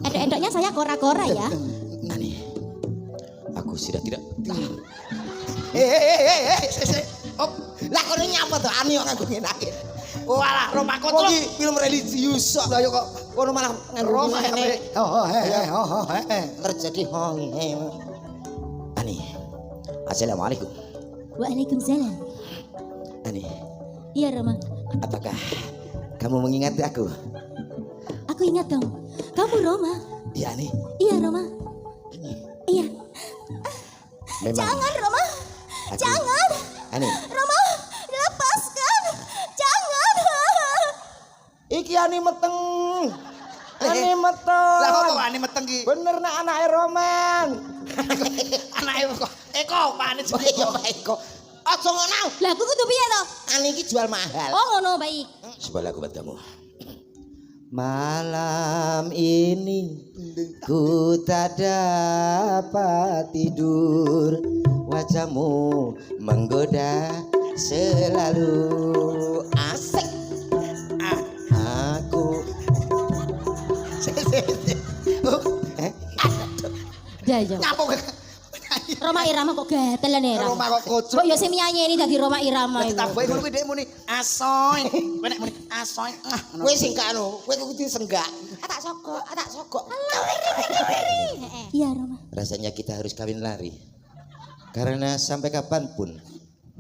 Endok-endoknya saya kora-kora ya. Ani, aku sudah tidak. Oh, lah kono nyapa to Ani kok nganggo ngene. Walah, Roma Kotro. Kok film religius kok. Lah yo kok kono malah Roma ngene. Terjadi Ani, assalamualaikum. Waalaikumsalam. Ani, Iya Roma. apakah kamu mengingat aku? Aku ingat kamu. Kamu Roma. Ya Ani, Iya Roma. Iya. memang. Jangan Roma. Aku- Jangan. Ani, Roma, lepaskan. Jangan. Iki Ani meteng. Ani meteng. Lah kok Ani meteng ki? Bener nek anake Roman. Anake kok Eko pane jenenge Yo Eko. Aja ngono. Lah aku kudu piye to? Ani iki jual mahal. Oh ngono baik. sebuah lagu buat kamu. Malam ini ku tak dapat tidur, wajahmu menggoda selalu. Asik. Aku Jaja. Nyapa Roma Irama kok gatelan ya Roma Rama. kok kocok. Kok ya sing nyanyi ini dadi Roma Irama iku. Tak bae ngono kuwi dhek muni asoy. Kowe nek muni asoy. Kowe sing gak anu, kowe kudu senggak. Tak sogok, tak sogok. Iya Roma. rasanya kita harus kawin lari, karena sampai kapanpun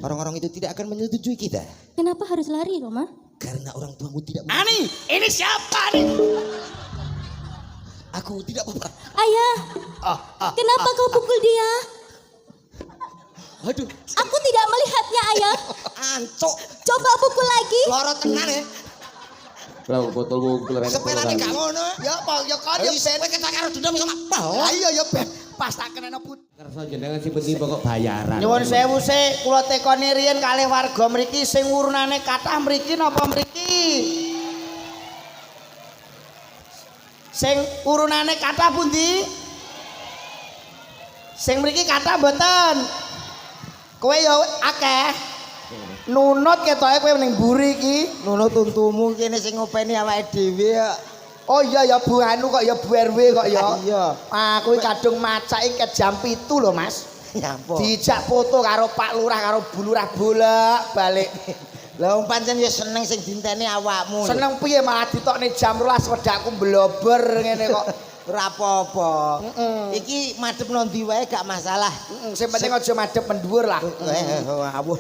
orang-orang itu tidak akan menyetujui kita, Kenapa harus lari Roma? karena orang tuamu tidak. Ani, ini siapa nih? Aku tidak apa-apa. Ayah. Kenapa kau pukul dia? Aduh, Aku tidak melihatnya ayah. Ancuk, Coba pukul lagi. loro tenan ya. Lah botolmu kelereng. Sepelane gak ngono. Ya apa ya kon ya ben. Kowe ketak karo dendam sama apa? Lah iya ya ben. Pas tak keneno put. Kersa jenengan sing penting pokok bayaran. Nyuwun sewu sik kula tekoni riyen kalih warga mriki sing urunane kathah mriki napa mriki? Sing urunane kathah pundi? Sing mriki kathah mboten. Kowe ya akeh. Nunut ketoke kowe ning mburi iki. Nono tuntumu kene sing ngopeni awake dhewe ya. Oh iya ya Bu Anu kok ya Bu RW kok ya. Iya. Aku kadung macake ket jam 7 lho Mas. Nyapa? Dijak foto karo Pak Lurah karo Bu Lurah bolak-balik. Lah wong pancen ya seneng sing dinteni awakmu. Seneng piye malah ditokne jam 12 wedakku blober ngene kok. Ora apa-apa. Iki madhep nang ndi wae gak masalah. Sing penting aja madhep mendhuwur lah. Awuh.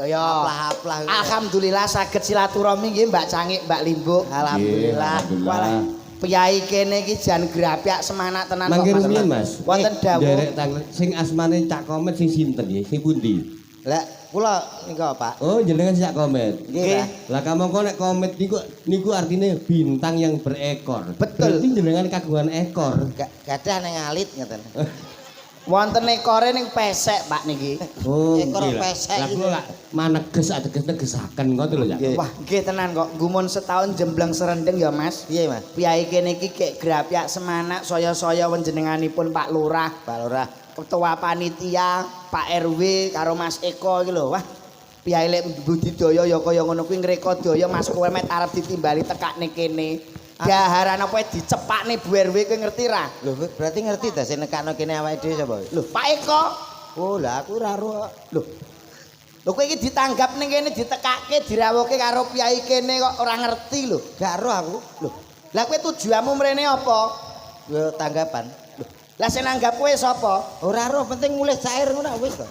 Ya. Aplah-aplah. Alhamdulillah saged silaturahmi nggih Mbak Cangik, Mbak Limbuk. Alhamdulillah. Alhamdulillah. Piyai kene iki jan grapyak semangat tenan kok, Mangke Mas. rumiyin Mas. Wonten dawuh. Derek tanglet sing asmane Cak Komet sing sinten nggih? Sing pundi? Lah kula nika Pak. Oh, jenengan Cak Komet. Nggih, Pak. Lah kamangka nek komet niku artinya bintang yang berekor. Betul. Berarti jenengan kagungan ekor. Gak gadah nang alit ngeten. Wonten ekore ning pesek Pak niki. Oh, Ekor nggih lah. pesek Lah iki. kula lak maneges ateges-negesaken ngoten lho, Cak. Wah, nggih tenan kok. Gumun setahun jembleng serendeng ya, Mas. Piye, Mas? Piyai kene iki kek grapyak semangat saya-saya wenjenenganipun Pak Lurah, Pak Lurah. Ketua Panitia, Pak RW karo Mas Eko iki lho. Wah, piyai lek budidaya ya kaya ngono kuwi ngrekodaya Mas kowe met arep ditimbali tekakne kene. Daharan apa dicepakne Bu RW kowe ngerti ra? Lho berarti ngerti ta sing nekakno kene awake dhewe sapa? Lho, Pak Eko. Oh, lah aku ora ro. Lho. Lho kowe iki ditanggap ning kene ditekake dirawuhke karo piyai kene kok ora ngerti lho. Gak ro aku. Lho. Lah kowe tujuanmu mrene apa? Yo tanggapan. Lah sing nanggap kowe sapa? Ora ro penting mulih cair ngono wis to.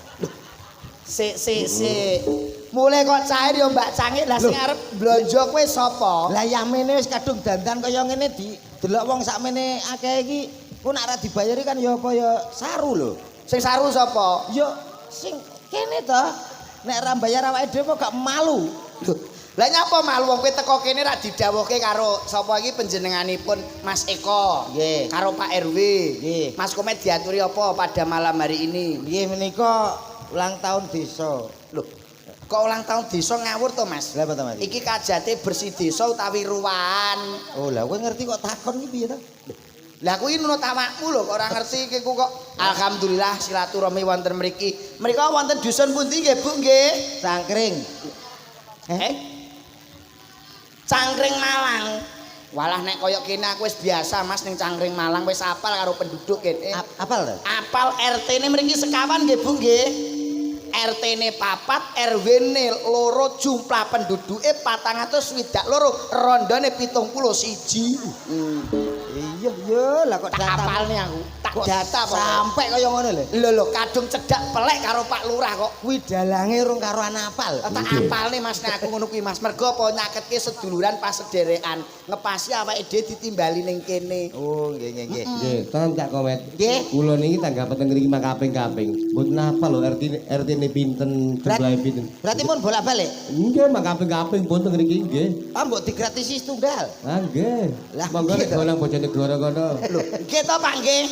Sik. Mulai kok cair ya Mbak Cangik. Lah sing arep blonjo kowe sapa? Lah yamene wis kadung dandan kaya ngene di delok wong sakmene akeh iki ku nek ora dibayari kan ya apa ya saru lho. Sing saru sapa? Yo sing kene to. Nek ora bayar awake dhewe kok gak malu. Lho, lah nyapa malu wong kowe teko kene ra didhawuhke karo sapa iki panjenenganipun Mas Eko. Nggih. Karo Pak RW. Nggih. Mas Komet diaturi apa pada malam hari ini? Nggih menika ulang tahun desa. Loh, kok ulang tahun desa ngawur to, Mas? Lah apa to, Mas? Iki kajate bersih desa utawi ruwahan. Oh, lah kowe ngerti kok takon iki piye to? Lah kuwi nunut awakmu lho kok ora ngerti iki kok. Alhamdulillah silaturahmi wonten mriki. Mrika wonten dusun pundi nggih, Bu nggih? Cangkring. Cangkring Malang. Walah nek koyo kene aku wis biasa Mas ning Cangkring Malang wis apal karo penduduk kene. Apal to? Apal RT-ne mriki sekawan nggih Bu nggih. RT-ne 4, RW-ne 2, jumlah penduduke 462, rondone 71. Iya ya, lah kok Tak data apalne aku. Tak data apa? sampai kaya ngono lho. Lho kadung cedak pelek karo Pak Lurah kok. Kuwi dalange urung karo anak apal. Tak apalne Mas nek aku ngono kuwi Mas. Mergo apa nyaketke seduluran pas sederekan. Ngepasi awake dhewe ditimbali ning kene. Oh, nggih. Nggih, tolong Cak Komet. Nggih. Kula niki tanggapan ngriki mah kaping-kaping. Mboten apal lho RT-ne pinten, jumlahe pinten. Berarti pun bolak-balik. Nggih, mah kaping-kaping pun teng ngriki nggih. Ah, mbok digratisi setunggal. Ah nggih. Lah, Monggo nek gitu. golong bojone Glora kono. Lho, nggih to Pak nggih.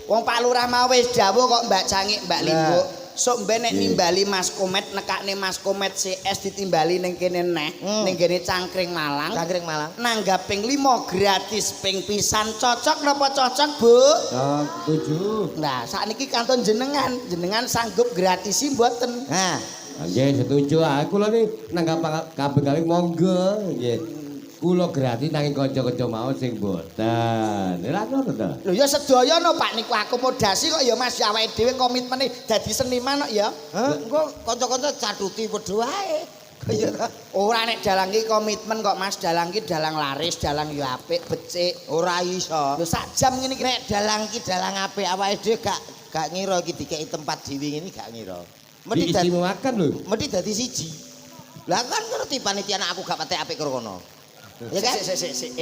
Wong Pak Lurah mau wis dawuh kok Mbak Cangik, Mbak Limbo. Sok mben nek nimbali Mas Komet nekakne Mas Komet CS ditimbali ning kene neh, ning kene Cangkring Malang. Cangkring Malang. Nanggap ping 5 gratis ping pisan. Cocok napa cocok, Bu? Oh, setuju. Nah, sakniki kantun jenengan sanggup gratisi mboten? Nah, Nggih, setuju. Aku lho nih nanggap kabeh-kabeh monggo nggih. Kula gratis nanging kanca-kanca mau sing mboten. Lha ngono to. Lho ya sedaya no Pak niku akomodasi kok ya Mas awake dhewe komitmene dadi seniman kok ya. heh, engko kanca-kanca catuti padha wae. Kaya ta? Ora nek dalang iki komitmen kok Mas, dalang iki dalang laris, dalang ya apik, becik. Ora iso. Lho sak jam ngene iki Nek dalang ki dalang apik awake dhewe gak ngira iki dikeki tempat dhewe ngene gak ngira. Mesti dadi Diistimewakan lho. mesti dadi siji. Lah kan ngerti panitia anak aku gak pati apik karo kono. Ya kan? Sik.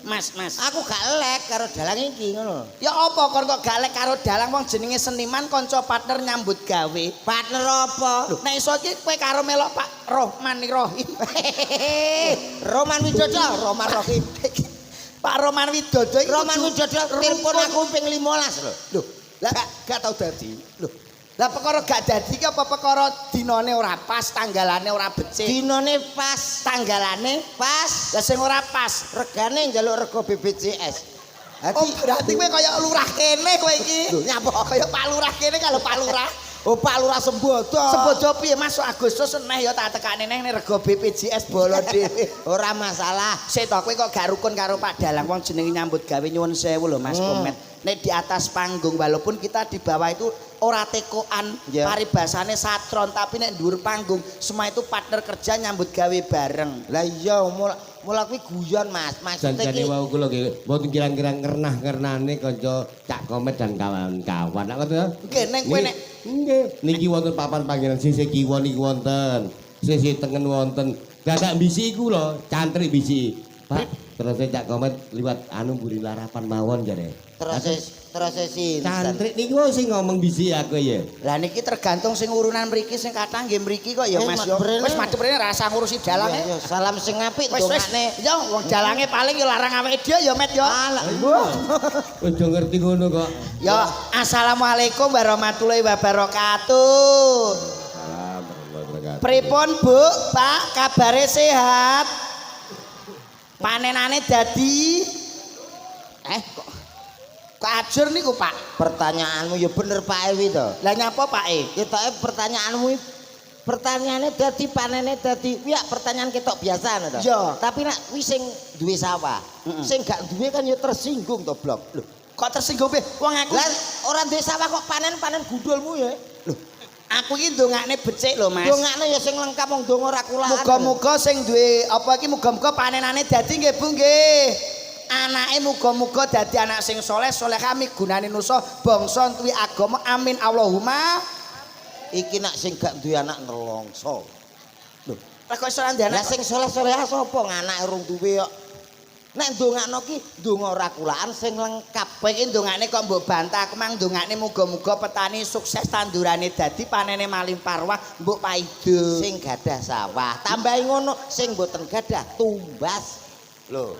Mas. Aku gak elek karo dalang iki ngono. Ya apa kon kok galek karo dalang wong jenenge seniman kanca partner nyambut gawe. Partner apa? Lho, nek iso iki kowe karo melok Pak Rohman Rohim. Roman Widodo, Roman Rohim. Pak Roman Widodo iki Roman kudu Widodo telepon aku ping 15 lho. Lho, lah gak tau dadi. Lho. Lah perkara gak dadi ki apa perkara dinane ora pas, tanggalane ora becik. Dinane pas, Tanggalane pas, lah sing ora pas. regane njaluk rego BPJS. Oh, berarti kowe kaya lurah kene kowe iki. Lho, nyapa? Kaya Pak Lurah kene kalau Pak Lurah. Oh, Pak Lurah Sembodo. Sebodo piye masuk Agustus neh ya tak tekane neh rego BPJS bolo dhewe. Ora masalah. Sik to kowe kok gak rukun karo Pak Dalang wong jenenge nyambut gawe nyuwun sewu lho Mas Komet. Nek di atas panggung walaupun kita di bawah itu ora tekoan, Ya. paribasane satron tapi nek dhuwur panggung semua itu partner kerja nyambut gawe bareng. Lah iya mula kuwi guyon Mas. Maksudnya Janjane ki wau kula nggih mboten kira-kira ngernah-ngernane kanca Cak Komet dan kawan-kawan. Nek ngoten ya. Nggih nek kowe nek Nggih, niki wonten papan panggenan sisih kiwa niki wonten. Sisih tengen wonten. Dadak bisi iku lho, cantrik bisi. Pak, terus Cak Komet liwat anu mburi larapan mawon jare. terus sinten. Cantrik niki wae sing ngomong bisi aku ya. lah niki tergantung sing urunan mriki sing kathah nggih mriki kok ya Mas yo. brene. Wis madhep rene rasa ngurusi dalange. Ya, salam sing apik Wis dongakne. ya wong dalange paling ya larang awake dhewe ya Met yo. Alah, Ojo ngerti ngono kok. Ya assalamualaikum warahmatullahi wabarakatuh. Salam warahmatullahi wabarakatuh. Pripun Bu, Pak, kabare sehat? Panenane dadi kok ajur niku Pak? pertanyaanmu ya bener Pak Ewi to. Lah nyapa Pak E? Ya tok pertanyaanmu pertanyaannya dadi panene dadi ya pertanyaan ketok biasa to. Ya. Tapi nek kuwi sing duwe sawah, sing gak duwe kan ya tersinggung to blok. Lho, Kok tersinggung be? Wong aku lah ora duwe sawah kok panen gundulmu ya. lho. Aku iki ndongakne becik lho Mas. Dongakne ya sing lengkap wong donga ora kulaan. Muga-muga sing duwe apa iki muga-muga panenane dadi nggih Bu nggih. Anake muga-muga dadi anak sing soleh kami gunane nusa bangsa duwe agama amin Allahumma. Iki nak sing gak duwe anak nelongso. Lho, lah kok iso ndek Lah anak sing soleh-soleh sapa nganak urung duwe kok. Nek ndongakno ki ndonga ora kulaan sing lengkap. kowe iki ndongakne kok mbok bantah aku mang ndongakne muga-muga petani sukses tandurane dadi panene maling parwah mbok paido. Sing gadah sawah, tambahi ngono sing mboten gadah tumbas. Lho.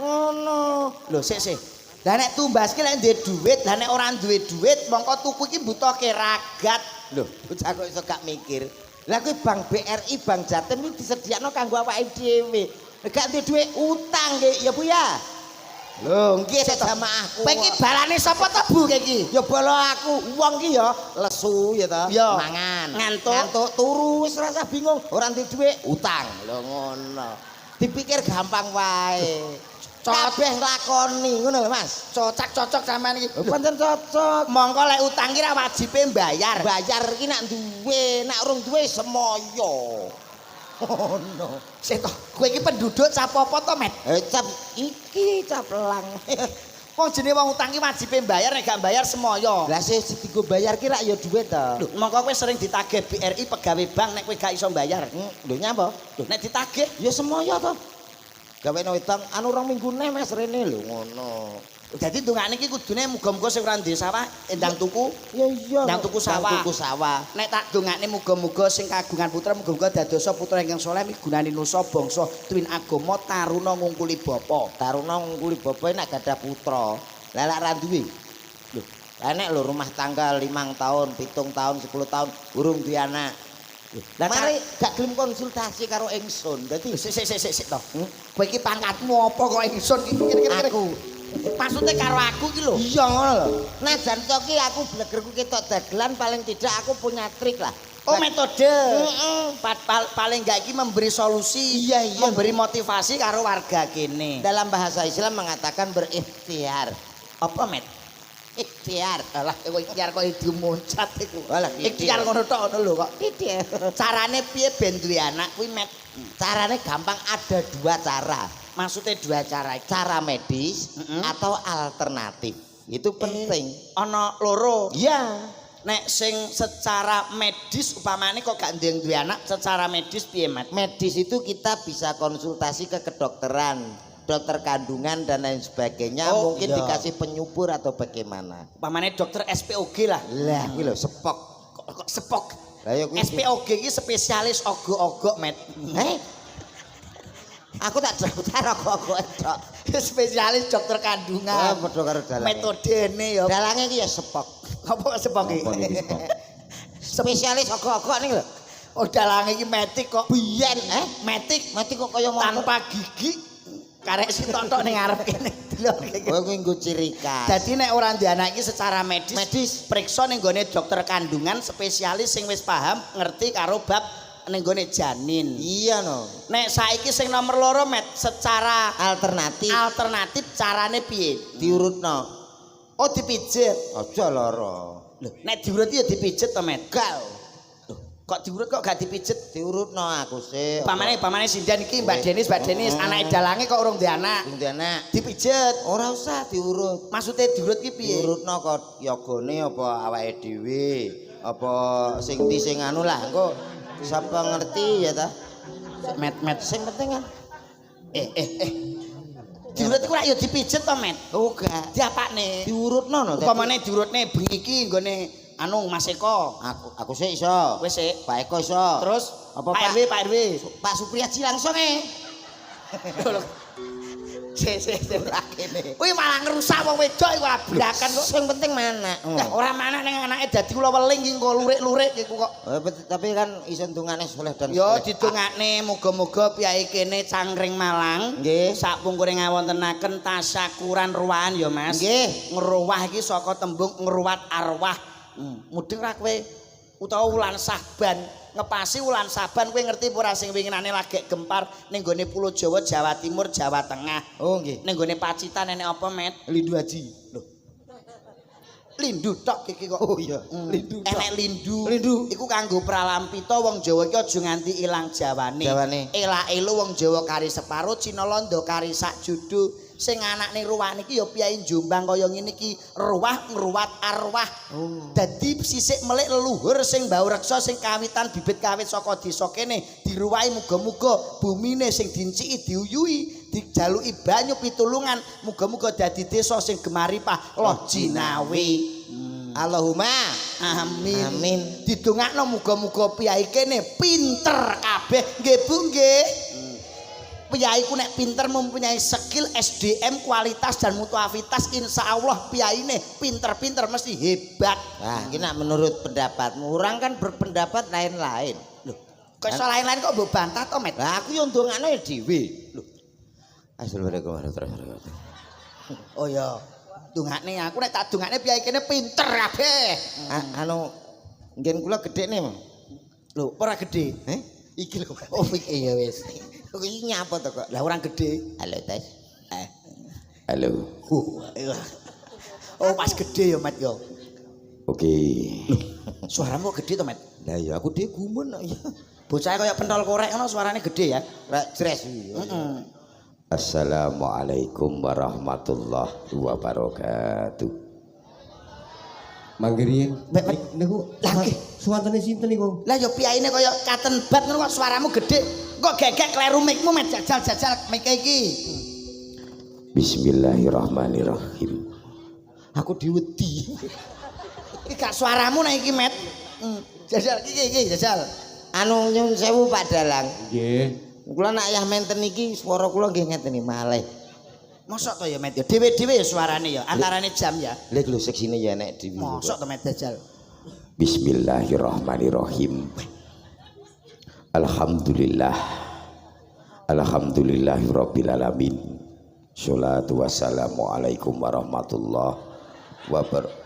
Ngono. Lho sik. Lah nek tumbas ki lek duwe dhuwit, lah nek ora duwe dhuwit mongko tuku iki butuhke ragat. Lho, bocah kok iso gak mikir. Lah kuwi Bank BRI, Bank Jatim iki disediakno kanggo awake dhewe. Nek gak duwe dhuwit utang nggih ya Bu ya. Lho, nggih jamaahku. Kowe iki balane sapa to Bu iki? Ya bala aku, wong ki ya lesu ya to, Ya. mangan. Ngantuk. Ngantuk turu wis rasa bingung, ora duwe dhuwit utang. Lho ngono. Dipikir gampang wae. Kabeh lakoni ngono lho Mas. Cocok sampean iki. Pancen cocok. Mongko lek utang ki ra wajibe mbayar. Bayar iki nak duwe, nak urung duwe semoyo. Ngono. Sik to, kowe iki penduduk cap apa to, Met? Cap iki cap lang. Wong jenenge wong utang ki wajibe mbayar nek gak mbayar semoyo. Lah sing digo bayar ki rak ya duwe to. Lho, mongko kowe sering ditagih BRI pegawai bank nek kowe gak iso mbayar. Lho nyapa? Lho, nek ditagih Ya semoyo to. Gawe wetang anu rong minggune Mas rene lho ngono. dadi ndongane iki kudune muga-muga sing ora ndek sawah endang tuku. Ya iya. Ndang tuku sawah. Tuku sawah. Nek tak dongakne muga-muga sing kagungan putra muga-muga dadosa putra ingkang saleh migunani nusa bangsa tuwin agama taruna ngungkuli bapa. Taruna ngungkuli bapa nek gadah putra. Lah lek ra duwe. Lho, nek lho rumah tangga 5 tahun, 7 tahun, 10 tahun urung duwe anak. Lah mari gak gelem konsultasi karo ingsun. Dadi sik to. Kowe iki pangkatmu apa kok ingsun iki kira-kira aku. Maksudnya karo aku iki lho. Iya ngono lho. Najan to ki aku blegerku ketok dagelan paling tidak aku punya trik lah. Oh metode. Paling gak iki memberi solusi, Iya. memberi motivasi karo warga kene. Dalam bahasa Islam mengatakan berikhtiar. Apa met? Ikhtiar. Alah kowe ikhtiar kok idu muncat iku. Walah, Ikhtiar ngono tok ngono lho kok. Ikhtiar. Carane piye ben duwe anak kuwi met? Caranya gampang, ada 2 cara. Maksudnya 2 cara. Cara medis atau alternatif. Itu penting. Ana loro. Iya. Nek sing secara medis upamane kok gak duwe anak, secara medis piye met? Medis itu kita bisa konsultasi ke kedokteran. Dokter kandungan dan lain sebagainya. Oh, Mungkin iya. dikasih penyubur atau bagaimana. Upamane dokter SPOG lah. Lah kuwi lho sepok. Kok sepok. Lah ya kuwi. SPOG iki spesialis ogo-ogo met. Aku tak daftar kok tok. Spesialis dokter Ah, kandungan. padha karo dalange. Metodene ya. Dalange iki ya sepok. Apa sepok iki? Apa niki sepok? Spesialis ogok-ogok ning lho. Oh dalange iki metik kok. Biyen Metik mati kok kaya motor. tanpa gigi. Karek sitok-tok ning ngarep kene. Kowe kuwi nggo ciri khas. Dadi nek ora duwe anak iki secara medis, Medis. periksa ning gone dokter kandungan spesialis sing wis paham ngerti karo bab ning gone janin. Iya no. Nek saiki sing nomor 2 met secara alternatif carane piye? Diurutno. Oh dipijet. Aja lara. Lho, nek diurut ya dipijet to met. Gal. Kok diurut kok gak dipijet? Diurutno aku sih. Pamane Sindan iki Mbak Denis anake dalange kok urung duwe anak. Wong anak. Dipijet. Ora usah diurut. Maksudnya diurut ki piye? Diurutno kok yogane apa awake dhewe, apa sing anu lah engko sapa ngerti ya ta. Met Sing penting kan diurut iku ora ya dipijet to, Met. oh gak Diapakne? diurutno no. Upamane diurutne bengi iki nggone anu Mas Eko. Aku sih iso. Wis sik. Pak Eko iso. Terus apa Pak RW. Pak Supriyadi langsung Sik kene. Kuwi malah ngerusak wong wedok iku abrakan kok. Sing penting mana? Lah ora manah ning anake dadi kula weling iki engko lurik-lurik iku kok. Tapi kan iso ndungane soleh dan Yo soleh. didongakne muga-muga piyai kene Cangkring Malang Nggih. sakpungkure ngawontenaken tasyakuran ruwahan ya Mas. Nggih. Ngeruwah iki saka tembung ngruwat arwah. Mudeng ra kowe utawa wulan Saban ngepasi wulan Saban kowe ngerti ora sing winginane lagi gempar ning gone Pulau Jawa, Jawa Timur, Jawa Tengah. Oh nggih. Ning gone Pacitan enek apa, Met? Lindu Haji. Lho. Lindu tok iki kok. Oh iya. Lindu. Enek lindu. Lindu. Iku kanggo pralampita wong Jawa iki aja nganti ilang Jawane. Jawane. Elak-elu wong Jawa kari separo, Cina Londo kari sak judu. Sing anakne ruwah niki ya piyai Jombang kaya ngene iki, ruwah ngruwat arwah. Dadi sisik melik leluhur sing mbau reksa sing kawitan bibit kawit saka desa kene diruwahi muga-muga bumine sing dinciki diuyui, dijaluki banyu pitulungan, muga-muga dadi desa sing gemaripah loh jinawi. Allahumma Amin. Amin. Didongakno muga-muga piyai kene pinter kabeh nggih Bu nggih. Piyai ku nek pinter mempunyai skill SDM kualitas dan mutuavitas insyaallah piyaine pinter-pinter mesti hebat. Nah, ini nak menurut pendapatmu, orang kan berpendapat lain-lain. Loh, kok iso lain-lain kok mbok bantah to, Met? Lah aku yo ndongakno dhewe. Lho. Assalamualaikum warahmatullahi wabarakatuh. Oh iya. Dongakne aku nek tak dongakne piyai kene pinter kabeh. Anu ngen kula gedhe ne, Mang. Lho, ora gede. Iki lho. Oh, iki ya wis. Kok iki nyapa to kok? Lah orang gede. Halo, Tes. Halo. Oh, pas gede ya, Met yo. Oke. Suaramu gede to, Met? Lah ya aku dhewe gumun kok ya. Bocah kaya pentol korek ngono suarane gede ya. Rek jres. Assalamualaikum warahmatullahi wabarakatuh. Manggiri, niku Lagi. suwantene sinten niku? Lah yo piyaine kaya katen bat ngono kok suaramu gede. Kok gegek kleru mikmu Met jajal mik iki. Bismillahirrahmanirrahim. Aku diwedi. Iki gak suaramu nek iki Met. Jajal iki jajal. Anu nyun sewu Pak Dalang. Nggih. Kula nak yah menten iki swara kula nggih ngeten iki malih. Mosok to ya Met ya dhewe-dhewe ya suarane ya antarane jam ya. Lek lho seksine ya nek dhewe. Mosok to Met jajal. Bismillahirrahmanirrahim. Alhamdulillah. Alhamdulillahirabbil alamin. Sholatu wassalamu alaikum warahmatullahi wabarakatuh.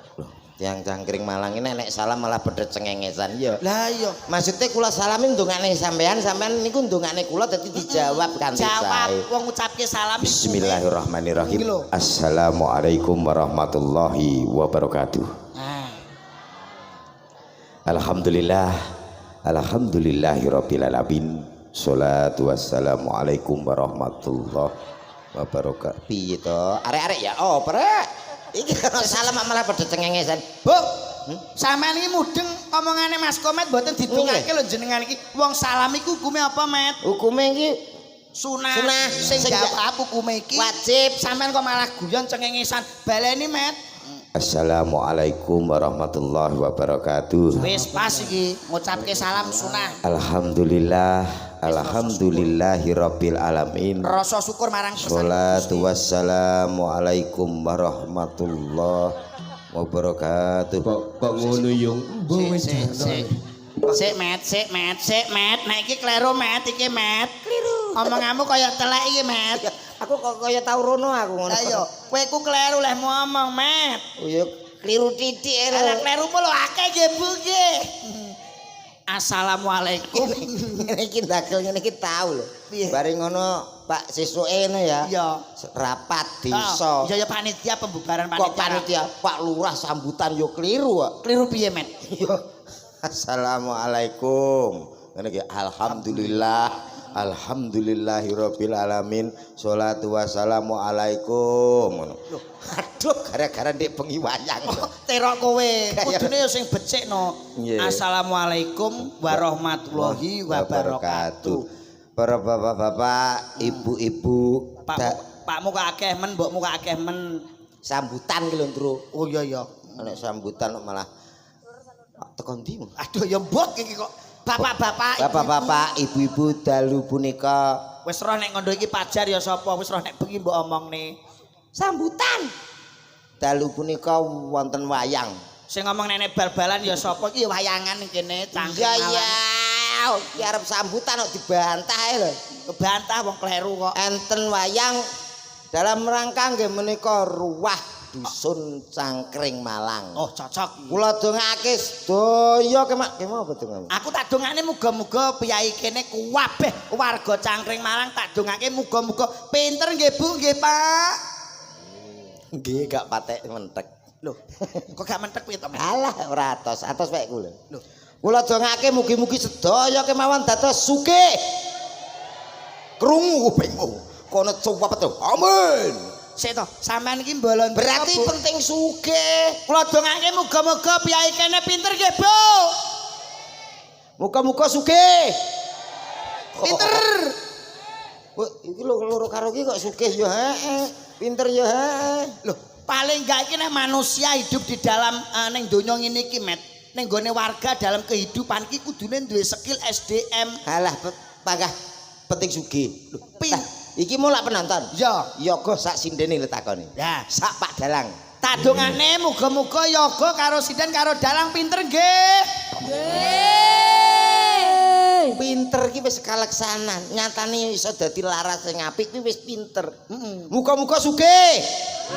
Yang cangkring Malang ini nek salam malah bedet cengengesan ya. Lah iya. Maksudnya kula salamin ndongane sampean niku ndongane kula dadi dijawab kanthi sae. Jawab wong ngucapke salam. Bismillahirrahmanirrahim. Iki lho. Assalamualaikum warahmatullahi wabarakatuh. Nah. Alhamdulillah. Alhamdulillahirabbil alamin. Sholatu wassalamu alaikum warahmatullahi wabarakatuh. Piye to? Arek-arek ya prek. Iki salam malah bedet cengengesan. Bu, sampean iki mudeng omongane Mas Komet mboten didongake lho jenengan iki. Wong salam iku hukume apa, Met? Hukume iki Sunah. Sunah. Sing jawab hukume iki wajib. sampean kok malah guyon cengengesan. Baleni, Met. Assalamualaikum warahmatullahi wabarakatuh. Wis pas iki ngucapke salam sunah. Alhamdulillah. Alhamdulillahirabbil alamin. Rasa syukur marang Sholatu wassalamu alaikum warahmatullahi wabarakatuh. Kok ngono yung? Sik Met. Nek iki kleru Met iki Met. Kliru. Omonganmu kaya telek iki Met. Aku kok kaya tau rono aku ngono. Ayo, kowe ku kleru leh ngomong Met. Oh ya kliru titik Ala klerumu lho akeh nggih Bu nggih. Assalamualaikum. Ngene iki ndagel ngene iki tau lho. Bareng ngono Pak Sisuke ngono ya. Iya. Rapat desa. Iya ya panitia pembubaran Kok panitia. panitia Pak Lurah sambutan yo kliru kok. Kliru piye Met? Assalamualaikum. Ngene iki alhamdulillah. Alhamdulillahirabbil alamin. Sholatu wassalamu alaikum. Aduh gara-gara ndek bengi wayang. Terok kowe. Kudune ya sing becikno. Nggih. Assalamualaikum warahmatullahi wabarakatuh. Para bapak-bapak, ibu-ibu, Pakmu kok akeh men, mbokmu kok akeh men. Sambutan ki lho, Tru. Oh iya. Nek sambutan kok malah tekan ndi? Aduh ya mbok iki kok. Bapak-bapak, Bapak-bapak, ibu-ibu dalu punika wis roh nek ngondo iki pajar ya sapa? Wis roh nek bengi mbok omongne. sambutan. Dalu punika wonten wayang. Sing ngomong nek bal-balan ya sapa iki ya wayangan ning kene cangkring. Ya, ki arep sambutan kok dibantah ae lho. Kebantah wong kleru kok. Enten wayang dalam rangka nggih menika ruwah dusun Cangkring Malang. Oh, cocok. Kula dongake sedaya kemak apa dongamu? Aku tak dongane muga-muga piyai kene kabeh warga Cangkring Malang tak dongake muga-muga pinter nggih Bu, nggih Pak. Nggih, gak patek mentek. Loh, kok gak mentek piye to, Mas? Alah, ora atos wae kula. Loh, Kula dongake mugi-mugi sedaya kemawon dados sugih. Krungu kupingmu. Kono cuwapet to. Amin. sik to, sampean iki mbolon Berarti penting sugih. kula dongake muga-muga piyai kene pinter nggih, Bu. Muga-muga sugih. Pinter. Wah, iki loro karo iki kok sugih ya heeh. Pinter ya heeh. Loh, paling gak iki nek manusia hidup di dalam ning donya ngene iki, Met. Ning gone warga dalam kehidupan iki kudune duwe skill SDM. Halah pagah penting sugih. Loh, Pin. Iki mau lak penonton. Ya, Yoga sak sindene le takoni. ya. Sak Pak Dalang. Tak dongane muga-muga yoga karo sinden karo dalang pinter nggih. Pinter ki wis kaleksanan. Nyatane iso dadi laras sing apik ki wis pinter. Muga-muga sugih.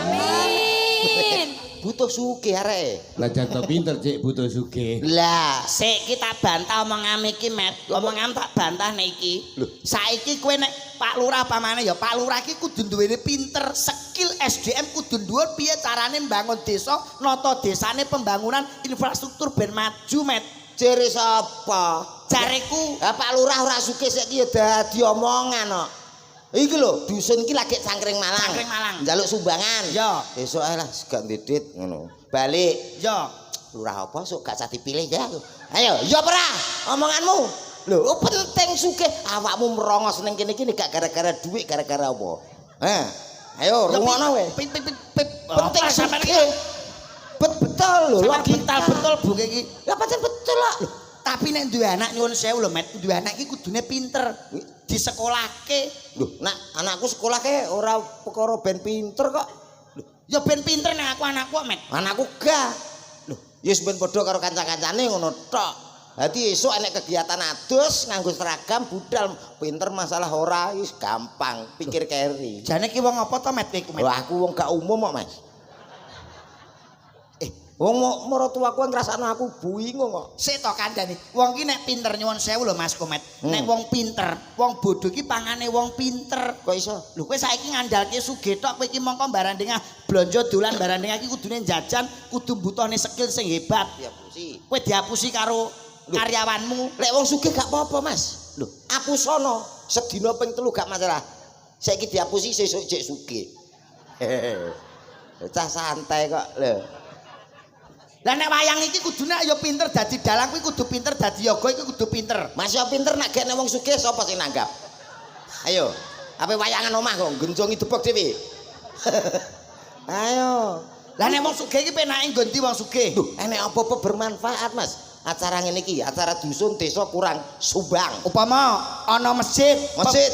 Amin. butuh sugih arek. Lah janto pinter cek butuh sugih. Lah, Sik kita bantah omongane iki, Met. Omongan tak bantah nek iki. Saiki kowe nek Pak Lurah pamane ya Pak Lurah iki kudu duwene pinter, skill SDM kudu dhuwur piye carane mbangun desa, nata desane pembangunan infrastruktur ben maju, Met. jere sapa? Jareku Pak Lurah ora sugih saiki ya dadi omongan kok. Iki lho, dusun iki lagi Cangkring Malang. Cangkring Malang. Njaluk sumbangan. Ya. Besok ae lah gak ndedit ngono. Balik. ya Lurah apa sok gak usah dipilih ya. Ayo, ya ora omonganmu. Lho, penting sugih awakmu merongos ning kene-kene gak gara-gara duit, gara-gara apa? Ayo rungokno we. Penting sugih. Betul lho, betul Bu iki. Ya pancen betul lah. Tapi nek duwe anak nyuwun sewu lho, Met, duwe anak iki kudune pinter. Disekolahke. Lho, nak anakku sekolah ke ora perkara ben pinter kok. Ya ben pinter nek aku anakku, Met. Anakku gak. Lho, ya ben padha karo kanca-kancane ngono tok. Dadi esuk enek kegiatan adus nganggo seragam budal pinter masalah ora wis gampang pikir keri. Jane ki wong apa to, Met, kowe, Met? Lho aku wong gak umum kok, Mas. Wong maratuaku ngrasakno aku bingung kok. Sik to kandhane. Wong ki nek pinter nyuwun sewu lho Mas Komet. Nek wong pinter, wong bodho ki pangane wong pinter. Kok iso? Lho kowe saiki ngandalke sugih tok kowe iki mongko barandengah blonjo dolan barandengah iki kudune jajan, kudu butuhne skill sing hebat. Diapusi. Kowe diapusi karo karyawanmu. Lek wong sugih gak apa-apa, Mas. Lho, apusono sedina ping 3 gak masalah. Saiki diapusi sesuk jek sugih. Cah santai kok lho. Lah nek wayang iki kudune ya pinter dadi dalang kuwi kudu pinter dadi yoga iki kudu pinter. Mas yo pinter nek gek wong sugih sapa sing nanggap? Ayo, ape wayangan omah kok genjongi debok dhewe. Ayo. Lah nek wong sugih iki penake nggonti wong sugih. Duh, enek apa-apa bermanfaat, Mas. Acara ngene iki, acara dusun desa kurang sumbang. Upama ana masjid,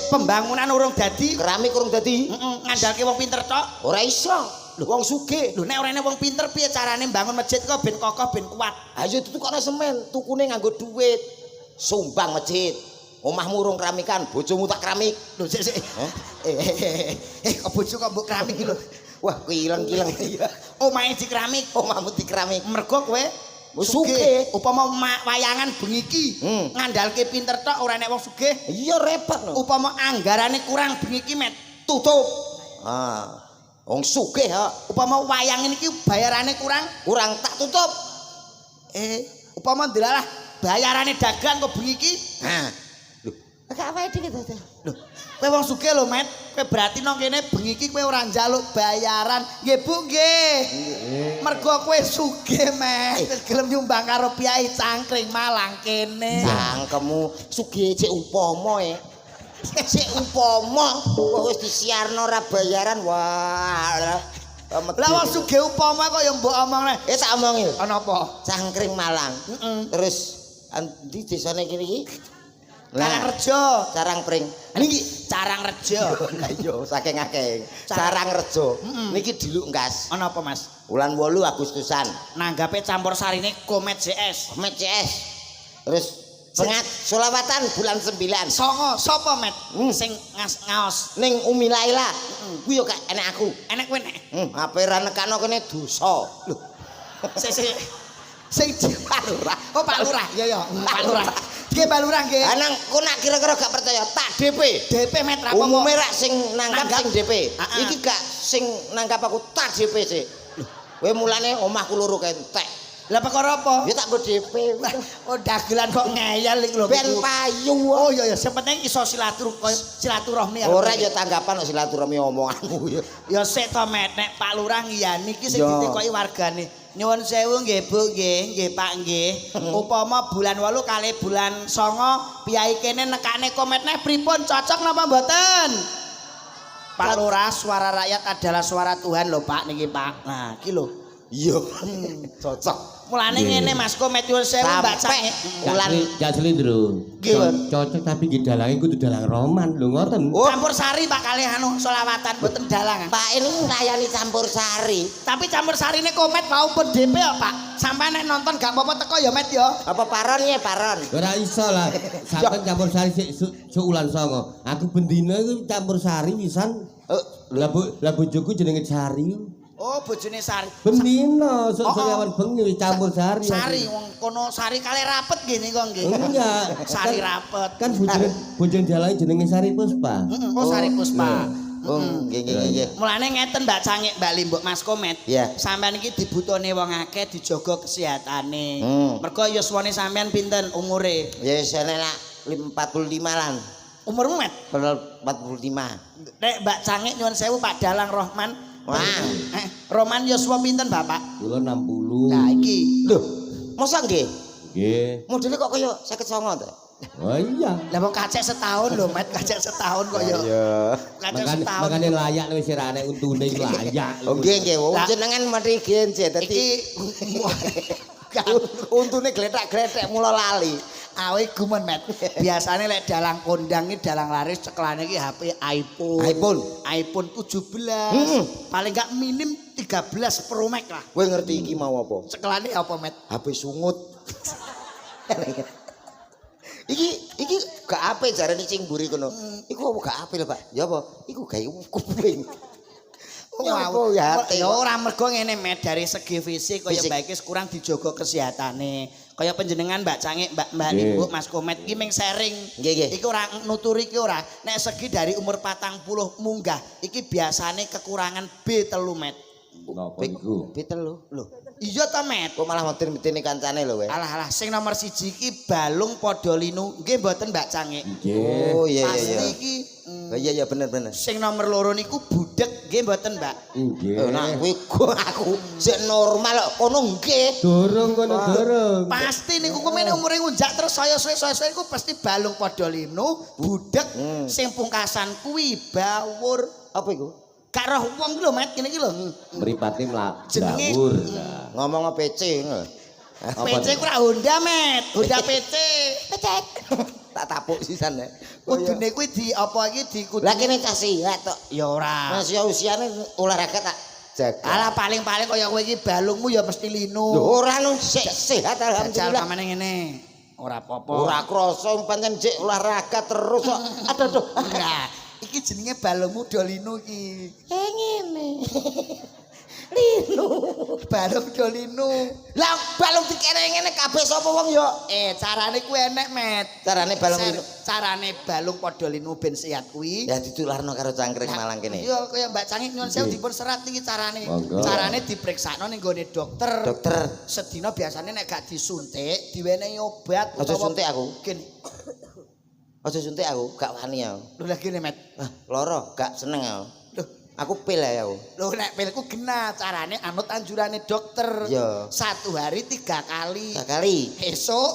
pembangunan urung dadi, Keramik kurang dadi. ngandalke wong pinter tok. Ora iso. Lho wong sugih. Lho nek ora ana wong pinter piye carane mbangun masjid kok ben kokoh ben kuat. Ayo ditukokno semen, tukune nganggo duit. Sumbang masjid. Omahmu urung keramikan, bojomu tak keramik. Lho sik. Kok bojo kok mbok keramik iki lho. Wah, kileng-kileng. Omahe di keramik, Omahmu di keramik. mergo kowe Sugih. Upama wayangan bengi iki ngandalke pinter tok ora nek wong sugih. Iya repot no. Upama anggarane kurang bengi iki Met, Tutup. Wong sugih ya. upama wayang iki bayarane kurang, Tak tutup. upama ndelalah bayarane dagang kok bengi iki. Lho, gak wae dikit to. Lho, kowe wong sugih lho, Met. Kowe berarti nang kene bengi iki kowe ora njaluk bayaran. Nggih, Bu, nggih. Mergo kowe sugih, Met. Wis gelem nyumbang karo Piai Cangkring Malang kene. Cangkemmu sugih cek upama Cek upama kok wis disiarno ora bayaran. Wah. Lah wong sugih upama kok ya mbok omongne. Tak omongi. Ana apa? Cangkring Malang. Terus ndi desane kene iki? Carangrejo. Carangpring. Niki Carangrejo. Lah iya saking akeh. Carangrejo. Niki diluk ngas. Ana apa, Mas? Wulan 8 Agustusan. Nanggape campur sarine Komet CS. Met CS. Terus pengat solawatan bulan 9. Songo sapa, Met? Sing ngaos. Ning Umi Laila. Kuwi yo gak enek aku. Enek kowe nek. Ape ra nekano kene dosa. Lho. Sing Pak Lurah. Oh, Pak Lurah. Ya. Pak Lurah. Nggih, Pak Lurah nggih. Anang kok nak kira-kira gak percaya tak DP. DP Met apa? Umume rak sing nanggap sing DP. Heeh. Iki gak sing nanggap aku tak DP sih. Kowe mulane omahku loro kentek. Lah perkara apa? Ya tak go DP. Oh, dagelan kok ngeyel iki lho. Ben payu. Oh iya ya, sing penting iso silaturahmi. Ora ya tanggapan kok silaturahmi omonganmu ya. Ya sik to Met, nek Pak Lurah ngiyani iki sing Ya. ditekoki wargane. Nyuwun sewu nggih Bu nggih Pak nggih. Upama bulan 8 kali bulan 9 piyai kene nekane Komet neh pripun cocok napa mboten? Pak Lurah, suara rakyat adalah suara Tuhan lho Pak niki Pak. Nah, iki lho. Iya. Cocok. Mulane ngene Mas Komet nyuwun sewu mbak Sampai Cak. bulan Gak selindro. Nggih. Cocok tapi nggih dalange kudu dalang roman lho ngoten. Campur sari Pak kalih anu selawatan mboten dalang. Pak ini nglayani campur sari. Tapi campur sarine Komet mau pun DP kok Pak. Sampai nek nonton gak apa-apa teko ya Met ya. Apa paron ya paron? Ora iso lah. Sampeyan campur sari sik ulan 9. Aku bendina iku campur sari pisan. Lah bojoku jenenge Sari. Oh, bojone Sari. Bendino sok Oh, oh. sariawan bengi wis campur sari. Sari wong kono Sari kali rapet gini kok nggih. Enggak. Sari rapet. Kan bojone jalane jenenge Sari Puspa. Oh, Sari Puspa. Oh, nggih. Mulane ngeten Mbak Cangik, Mbak Limbuk, Mas Komet. Iya. Sampeyan iki dibutuhne wong akeh dijaga kesehatane. Hmm. Mergo yuswane sampeyan pinten umure? Ya wis enek 45 lan. Umurmu Met? Bener 45. Nek Mbak Cangik nyuwun sewu Pak Dalang Rohman. Wah. Roman Yuswa pinten Bapak? Kula 60. Nah iki. Lho, masa nggih? Nggih. Modele kok kaya 59 to? Oh iya. Lah wong kacek setahun lho, Met, kacek setahun kok ya. Iya. Kacek setahun. Makane layak wis ora nek untune iki layak. Oh nggih, wong Lah. jenengan mari genje Iki dadi untune gletak-gletek mula lali. awe gumen Met. Biasane lek dalang kondang iki dalang laris ceklane iki HP iPhone. iPhone 17. Paling gak minim 13 Pro Max lah. Kowe ngerti iki mau apa? Ceklane apa Met? HP sungut. Iki gak ape jarane sing mburi kono. Iku apa gak ape lho, Pak? Ya apa? Iku gawe kuping. Wow, ya ya ora mergo ngene Met dari segi fisik kaya Fisik. Mbak iki kurang dijaga kesehatane. Kaya panjenengan Mbak Cangik, Mbak Nggih. Nimbuk, Mas Komet iki ming sharing. Nggih. Iki ora nuturi iki ora. Nek segi dari umur 40 munggah iki biasane kekurangan B3 Met. Napa iku? Pitel lho. Lho, iya ta Met? Kok malah medeni kancane lho kowe. Alah sing nomor 1 iki balung padha linu. Nggih mboten Mbak Cangik. Nggih. Oh iya Pasti iya. iki Oh, iya bener. sing nomor 2 niku budek nggih mboten Mbak. Nggih. Nah, kowe aku sik normal kok kono nggih. Durung kono durung. Pasti niku kumene umure ngunjak terus saya suwe-suwe iku pasti balung padha linu, budek, sing pungkasan kuwi bawur. Apa iku? Gak roh wong lho Met ngene iki lho. Mripate mlak Jenenge- dawur. Ngomong PC ngono. PC ku ra Honda Met, Honda PC. Pecek. Tak tapuk sisan ya. Kudune kuwi di apa iki di kudu. Lah kene cah sihat tok. Ya ora. Mas ya usiane olahraga tak jaga. Alah paling-paling kaya kowe iki balungmu ya mesti Lho linu. ora no sehat Jajal alhamdulillah. pamane ngene. Ora apa-apa. Ora krasa pancen jek olahraga terus kok. Aduh. Nah, iki jenenge balungmu do linu iki. Ngene. Balung do linu. Lah balung dikene ngene kabeh sapa wong ya? Carane kuwi enek, Met. Carane balung linu. Carane balung padha linu ben sehat kuwi. Ya ditularno karo cangkring malang kene. Iya, kaya Mbak Cangik nyuwun sewu dipun serat iki carane. Monggo. Carane dipriksakno ning gone dokter. Dokter, Sedina biasanya nek gak disuntik, diwenehi obat aja suntik aku. Gini. Aja suntik aku, gak wani aku. Lho lah gini, Met. Ah, loro, gak seneng aku. Loh, Aku pil ya aku. lho nek pilku genah carane anut anjurane dokter. Iya. 1 hari 3 kali. 3 kali. Esuk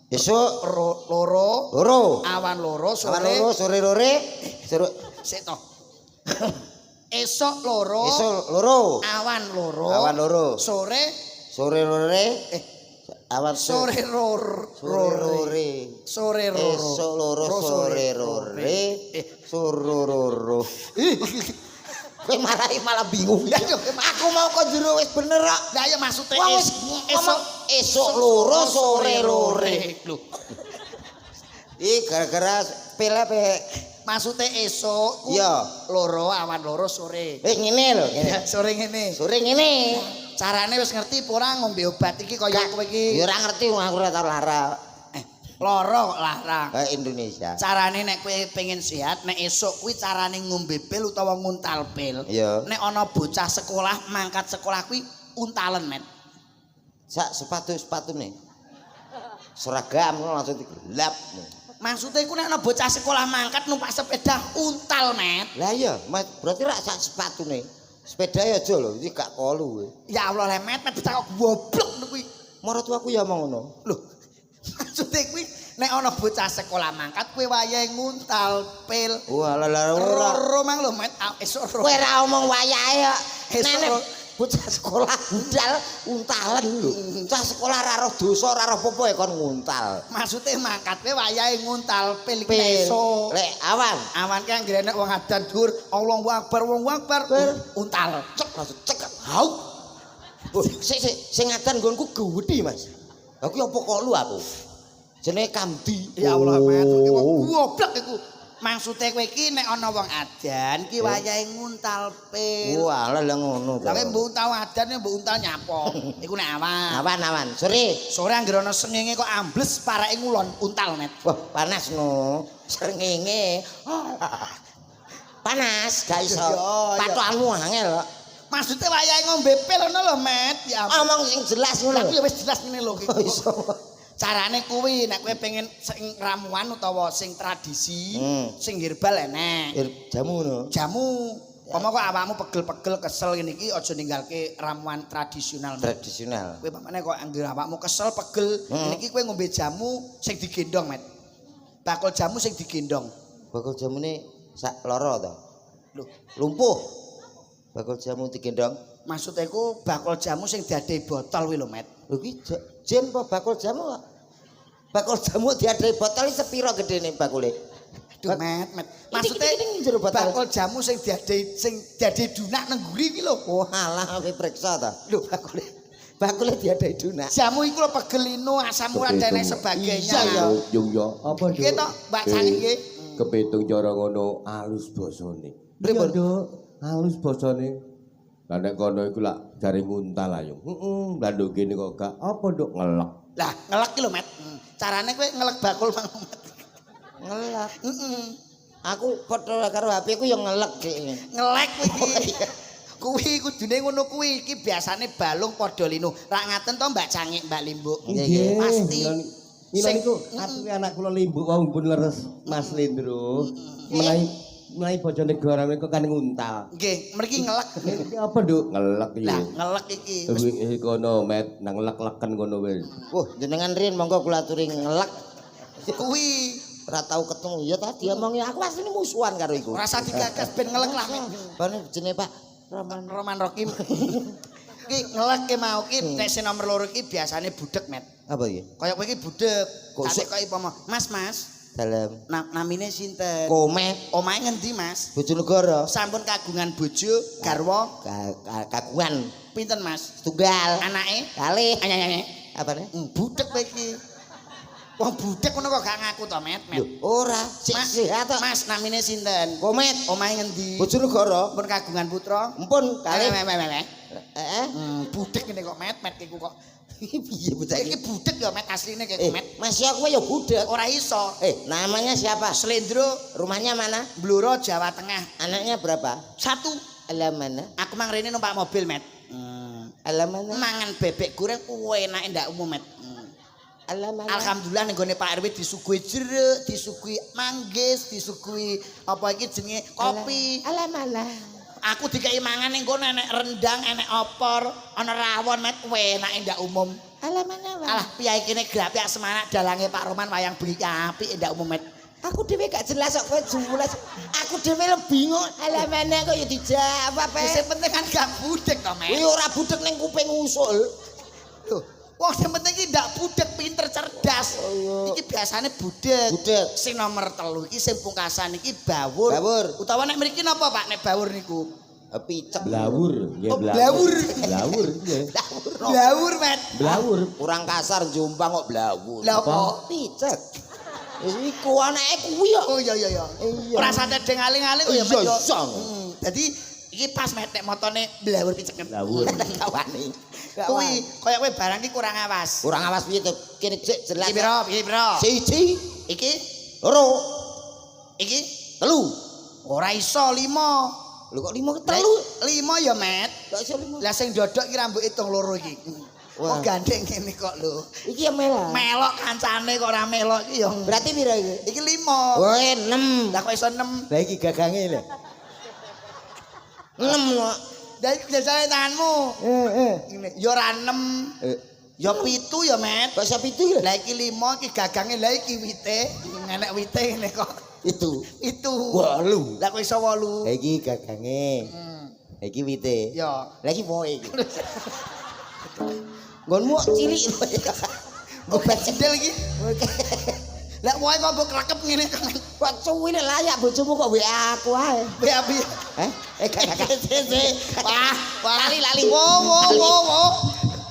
Besok loro, loro. awan loro, Awan sore. loro, sore lore. Sore Sik to. Esuk loro, besok loro. awan loro. Awan loro. Sore, Sore lore. Awan sore Sore lore. Sore roro. Esok loro sore lore. Sore loro. Kowe malah bingung. Ya, yo, Aku mau kok jero wis bener kok. Lah ya maksude Wah, wis ngomong esok loro sore lore. Lho, Ih gara-gara pil apa? maksude esuk Iya. loro awan loro sore. Ngene lho, ngene. Ya, sore ngene. Sore ngene. Carane wis ngerti apa ora ngombe obat iki kaya kowe iki. Ya ora ngerti aku ora tau lara. Lara kok larang. Indonesia. Carane nek kowe pengen sehat, nek esuk kuwi carane ngombe pil utawa nguntal pil. Iya. Nek ana bocah sekolah mangkat sekolah kuwi untalen, Met. Sak sepatu-sepatune. Seragam langsung digelap. Maksudnya iku nek ana bocah sekolah mangkat numpak sepeda untal, Met. Lah iya, Mas, berarti rak sak sepatune. Sepeda ya aja lho, iki gak kolu kowe. Ya Allah, le Met bocah kok goblok ngono kuwi. Maratuaku ya mau ngono. Lho. Maksudnya kuwi nek ana bocah sekolah mangkat kowe wayahe nguntal pil. Wah, lah ora. Roro mang lho, Met. Esuk Kowe roro. ora omong wayahe kok. Esuk Nenek ro- bocah sekolah budal untalen lho. Cah sekolah ora roh dosa, ora roh apa-apa ya kon nguntal. Maksudnya mangkat kowe wayahe nguntal pil iki Pil. esuk. Lek awan. Awan ki anggere nek wong adan dhuwur, Allahu Akbar, untal. Cek langsung cek. Hau. Oh, sing adan nggonku gedhi, Mas. Aku apa kok lu aku? Jenenge Kamdi. Ya Allah, Met, iki wong goblok iku. Maksude kowe iki nek ana wong adan iki wayahe nguntal pil. Wah, lha ngono to. Lah kowe mbok untal adan ya mbok untal nyapo. Iku nek awan. Awan. Sore. Sore anggere ana srengenge kok ambles parake ngulon untal Met. Wah, panas no. Srengenge. Panas, gak iso. Iya. Patokanmu angel kok. Maksudnya wayahe ngombe pil ngono lho Met. Ya ampun. Omong sing jelas ngono. Tapi ya wis jelas ngene lho iki. Oh, iso. Carane kuwi nek kowe pengen sing ramuan utawa sing tradisi, sing herbal enek. Jamu ngono. Jamu. Pama kok awakmu pegel-pegel kesel ngene iki aja ninggalke ramuan tradisional. Tradisional. Kowe pamane kok anggere awakmu kesel pegel, ngene iki kowe ngombe jamu sing digendong, Met. Bakul jamu sing digendong. Bakul jamune sak loro to. Lho, Lumpuh. Bakul jamu digendong. maksudnya iku bakul jamu sing diadai botol kuwi lho, Met. Lho ki jen apa bakul jamu kok? Bakul jamu diadai botol sepiro gedene bakule? Aduh, Met. Maksudnya ini jero botol. bakul jamu sing diadai dunak nang guri iki lho. Oh alah kowe periksa ta. Lho, Bakule diadai dunak. jamu iku lho pegelino, asam urat dan lain sebagainya. Iya, ya. Yung yo, apa Nggih to, Mbak Canggih nggih. Kepitung cara ngono alus basane. Pripun? Nduk, alus basane. Lah nek kono iku lak jare nguntal ayo. Heeh, lah nduk kene kok gak apa nduk ngelek. Lah, ngelek ki lho, Met. Carane kowe ngelek bakul mang, Met. Ngelak. Heeh. Aku padha karo HP ku yo ngelek iki. Ngelek kuwi iki. Kuwi kudune ngono kuwi. Iki biasane balung padha linu. Rak ngaten to Mbak Cangik, Mbak Limbuk. Nggih, pasti. Mila Sing- niku aku anak kula limbuk wau pun leres Mas Lindro. Mulai bojone gorane kok kan nguntal. Nggih, mriki ngelek. Iki apa nduk ngelek iki. Lah, ngelek iki. Iki kono met nang lek-leken kono wis. Wah, jenengan riyen monggo kula aturi ngelek. Kuwi Ora tau ketemu. Ya tadi omongi aku asline musuhan karo iku. rasa digagas ben ngelek lah. Bane jenenge Pak Roman Rokim. Ki ngelek ki mau ki nek sing nomor loro ki biasane budek, Met. Apa iki? Kaya kowe iki budek. Kok Kate kaya upama, Mas, Dalam namine sinten? Komet Omahe ngendi, Mas? Bojonegoro. Sampun kagungan bojo, garwa, Kagungan pinten, Mas? tunggal. Anake? Kalih. Anyanyane. Apane? Budek kowe iki. Wong budek ngono kok gak ngaku to, Met? Lho, ora Mas, sehat kok. Mas, namine sinten? Komet Omahe ngendi? Bojonegoro. Pun kagungan putra? Empun kalih. Heeh. Budek ngene kok, Met iku kok. Piye bocah Iki iki? budek ya, Met, asline kayak Met. Mas ya kowe ya budek. Ora iso. Namanya siapa? Slendro Rumahnya mana? Bluro Jawa Tengah. Anaknya berapa? 1. Alam mana? Aku mang rene numpak mobil, Met. Alam mana? Mangan bebek goreng enake ndak umum, Met. Alam mana? Alhamdulillah ning gone Pak RW disuguhi jeruk, disuguhi manggis, disuguhi apa iki jenenge kopi. Alam mana? Aku dikei mangan ning kono enek rendang, enek opor, ana rawon, Met. Enake ndak umum. Alam mana? Alah piyai kene grapi semangat dalange Pak Roman wayang bengi apik ndak umum, Met. Aku dhewe gak jelas kok kowe jelas. Aku dhewe le bingung. Alam mana kok ya dijawab Sing penting kan gak budek to, Met. Kuwi ora budek ning kuping usul. Loh, wong sing penting iki ndak budek, pinter cerdas. Iki biasane budek. Budek. Sing nomor 3 iki sing pungkasan iki bawur. Bawur. Utawa nek mriki napa, Pak, nek bawur niku? Picek. Blawur, nggih Oh, blawur. blawur. Blawur nggih. Bawur, Met. Blawur. Kurang kasar Jombang kok blawur. Lah apa? Picek. Wis iku anake kuwi kok. Oh iya. Iya. Ora sate deng aling-aling ya, Iya, Met. yo. iya. Dadi iki pas Met nek motone blawur picek. Blawur. Kawani. Kuwi kaya kowe barang iki kurang awas. Kurang awas piye to? Kene cek jelas. Iki piro? Iki piro? Siji, Iki loro, iki telu. ora iso 5. Lho kok 5 telu? 5 ya, Met. Kok iso 5? Lah sing dodok iki rambut hitung loro iki. Wah. Kok gandeng ngene kok lho. Iki ya merah. Melok kancane kok ora melok iki ya. Berarti piro iki? Iki 5. Woe 6. Lah kok iso 6? Lah iki gagange lho. 6 kok. Lah iki biasane tanganmu. Ngene. Ya ora 6. Ya 7 ya, Met. Kok iso 7 lho? Lah iki 5 iki gagange lah iki wite. Nenek wite ngene kok. Itu. 8. Lah kok iso 8? Lah iki gagange. Lah iki wite. Ya. Lah iki woe iki. Nggonmu cilik lho. Obat cendel iki. Lah woe kok mbok krekep ngene kok. Kok cuwile layak bojomu kok WA aku ae. Be-be. Gak. Wah, lali. Wo.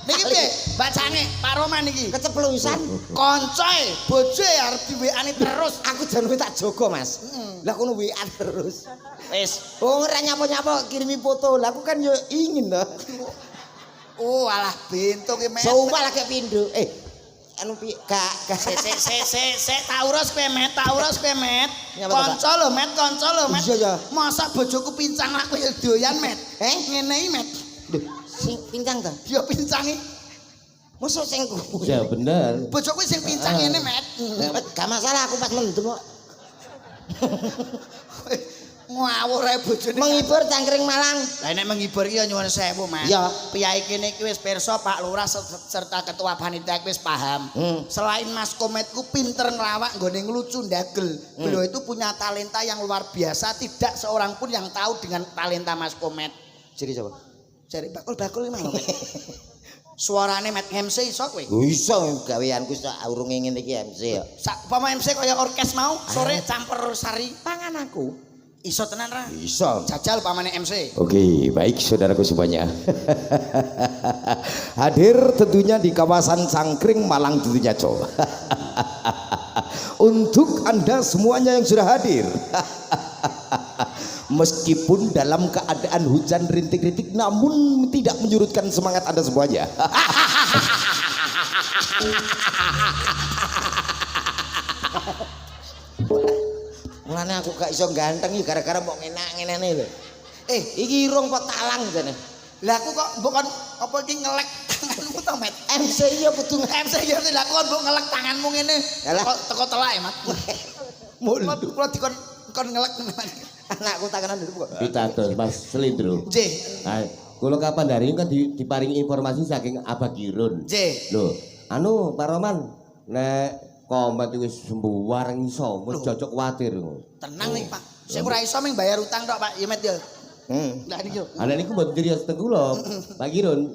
Niki piye? Mbak Cange, Pak Roman niki. Keceplusan. Koncoe, bojoe arep di-WA-ni terus. Aku jan tak jaga, Mas. Lah kono WA terus. Wis. Oh, ora nyapa-nyapa kirimi foto. Lah aku kan yo ingin to. Oh, alah bentuk ki, Met. Sumpah lagi pindho. Anu piye? Gak. Sik tak urus kowe, Met. Nyapa to, Pak? Kanca lho, Met. Iya, ya. Masa bojoku pincang lah kowe doyan, Met. Ngene iki, Met. Duh, sing pincang ta? Ya pincangi. Mosok sing kuwi. Ya bener. Bojoku sing pincang ngene, Met. Gak masalah aku pas mendem kok. Ngawur ae bojone. Menghibur Cangkring Malang. Lah nek menghibur ki ya nyuwun sewu, Mas. Iya. Piyai kene iki wis pirsa Pak Lurah serta ketua panitia wis paham. Selain Mas Kometku pinter ngelawak nggone nglucu ndagel. Beliau itu punya talenta yang luar biasa, tidak seorang pun yang tahu dengan talenta Mas Komet. Jadi siapa? Jare bakul-bakul iki mau. Suarane Met MC iso kowe. Iso gaweanku sak urunge ngene iki MC ya. Sak upama MC kaya orkes mau, sore campur sari. Pangananku. Iso tenan ra? Iso. Jajal pamane MC. Oke, baik saudaraku semuanya. Hadir tentunya di kawasan Cangkring Malang tentunya, Cok. Untuk Anda semuanya yang sudah hadir. Meskipun dalam keadaan hujan rintik-rintik namun tidak menyurutkan semangat Anda semuanya. Mulane aku gak iso ganteng iki gara-gara mbok ngenak-ngenene lho. Iki irung kok talang jane. Lah aku kok mbok kon apa iki ngelek tanganmu to, Met? MC ya kudu MC ya lah kon mbok ngelek tanganmu ngene. Teko telak ya, Mat. mul. Kula dikon ngelek Anakku tanganan dulu kok. Pitados Mas Selindro. Nggih. Nah, kula kapan dari kan diparingi informasi saking Abah Girun. Nggih. Lho, anu Pak Roman, nek Komet wis sembuwareng iso, wis cocok kuwatir. Tenang nih, Pak. Sing ora iso ming bayar utang tok, Pak. Ya, Met ya. Lah niki lho. Ana niku mboten ciri khas kula. Pak Girun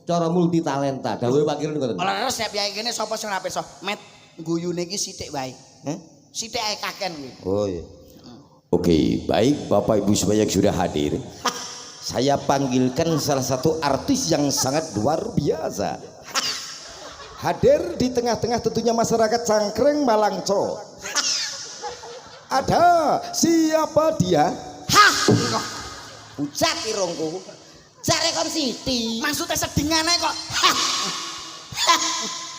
cara multi talenta. Dawuhe Pak Girun ngoten. Ora res nek piye kene sapa sing ora pirsa. Met guyune iki sithik wae. Sithik ae kaken kuwi. Oh iya. Oke, baik Bapak Ibu semuanya yang sudah hadir. Saya panggilkan salah satu artis yang sangat luar biasa. Hadir di tengah-tengah tentunya masyarakat Cangkring Malang, Cok. Ada siapa dia? Hah. Pucat irungku. Jare kon Siti. Maksudnya sedingane kok.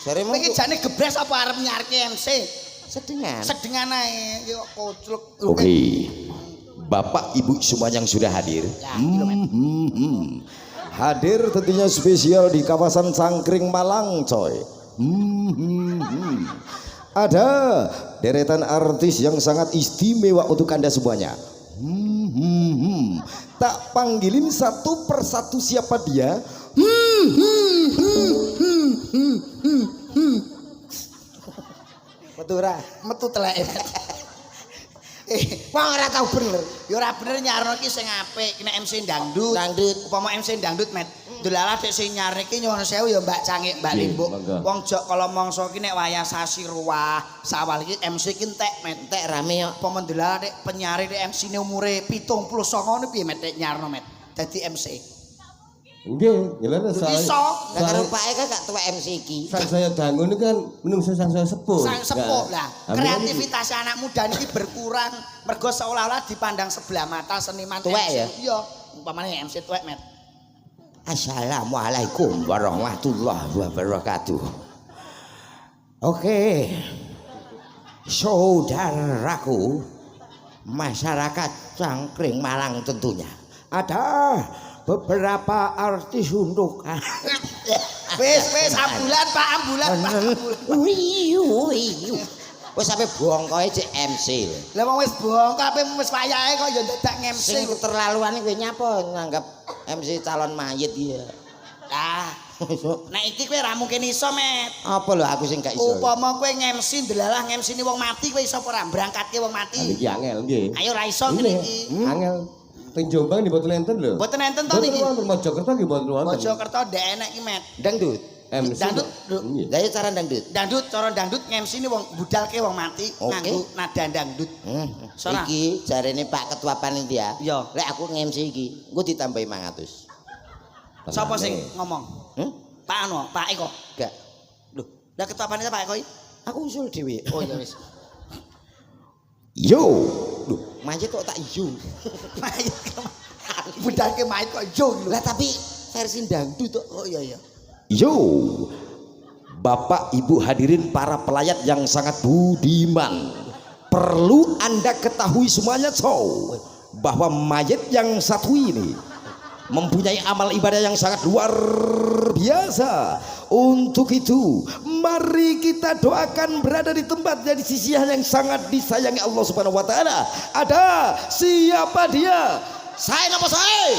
Jaremu Iki jane gebres apa arep nyarke MC? sedengan. Sedengan ae iki kok kocluk. Oke, Bapak Ibu semua yang sudah hadir. Hadir tentunya spesial di kawasan Cangkring Malang, coy. Ada deretan artis yang sangat istimewa untuk Anda semuanya. Tak panggilin satu persatu siapa dia. Metu teleke. Wong ora tau bener. Ya ora bener nyarno iki sing apik, nek MC dangdut. Dangdut. Upama MC dangdut, Met. Dolalah dek sing nyarne iki nyuwun sewu ya Mbak Cangik, Mbak Limbuk. Wong jok kala mangsa iki nek wayah sasi ruwah, sawal iki MC ki entek, Met. Entek rame yo. Upama dolalah dek penyari dek MC-ne umure 79 niku piye, Met, dek nyarno, Met. Dadi MC. Nggih, nyeleneh Iso. Lah karo Pak Eka gak tuwa MC iki. sang saya dangun ini kan menungso sang saya sepuh. Sang sepuh lah. Amin. Kreativitas anak muda niki berkurang mergo seolah-olah dipandang sebelah mata seniman Tuwek MC. ya? Iya, umpamane MC tuwek, Met. Assalamualaikum warahmatullahi wabarakatuh. Oke, saudaraku, masyarakat Cangkring Malang tentunya. Ada beberapa artis untuk Wis ambulan, Pak, ambulan, Pak. Wis sampe bongkoe cek MC. Lah wong wis bongkok ape wis wayahe kok ya dadak Sing MC. keterlaluan iki nyapa nganggap MC calon mayit ya. Lah, nek iki kowe ra mungkin iso, Met. Apa lho aku sing gak iso. Upama kowe nge-MC ndelalah nge-MC-ne wong mati kowe iso apa ora berangkatke wong mati? Niki angel nggih. Ayo ra iso ngene iki. Angel. Teng Jombang di boten enten lho. Mboten enten to niki. Boten Mojokerto nggih boten wonten. Mojokerto ndek enek iki, Met. Dangdut. MC. Dangdut. Nggih. Lah ya cara dangdut. Dangdut, cara dangdut nge-MC-ne wong budalke wong mati nganggo nada dangdut. Sora. Iki jarene Pak Ketua Panitia. Iya. Lek aku nge-MC iki, engko ditambahi 500. Sapa sing ngomong? Pak anu, Pak Eko. Gak. Lho, lah ketua panitia Pak Eko iki? Aku usul dhewe. Oh ya wis. Yo, Loh, mayit kok tak yo. Mayit. Budake mayit kok yo lho. Lah tapi versi dangdut tuh. Oh iya iya. yo, Bapak Ibu hadirin para pelayat yang sangat budiman, perlu Anda ketahui semuanya bahwa mayit yang satu ini mempunyai amal ibadah yang sangat luar biasa. Untuk itu mari kita doakan berada di tempat di sisi yang sangat disayangi Allah Subhanahu wa taala. Ada siapa dia? Saya napa saya?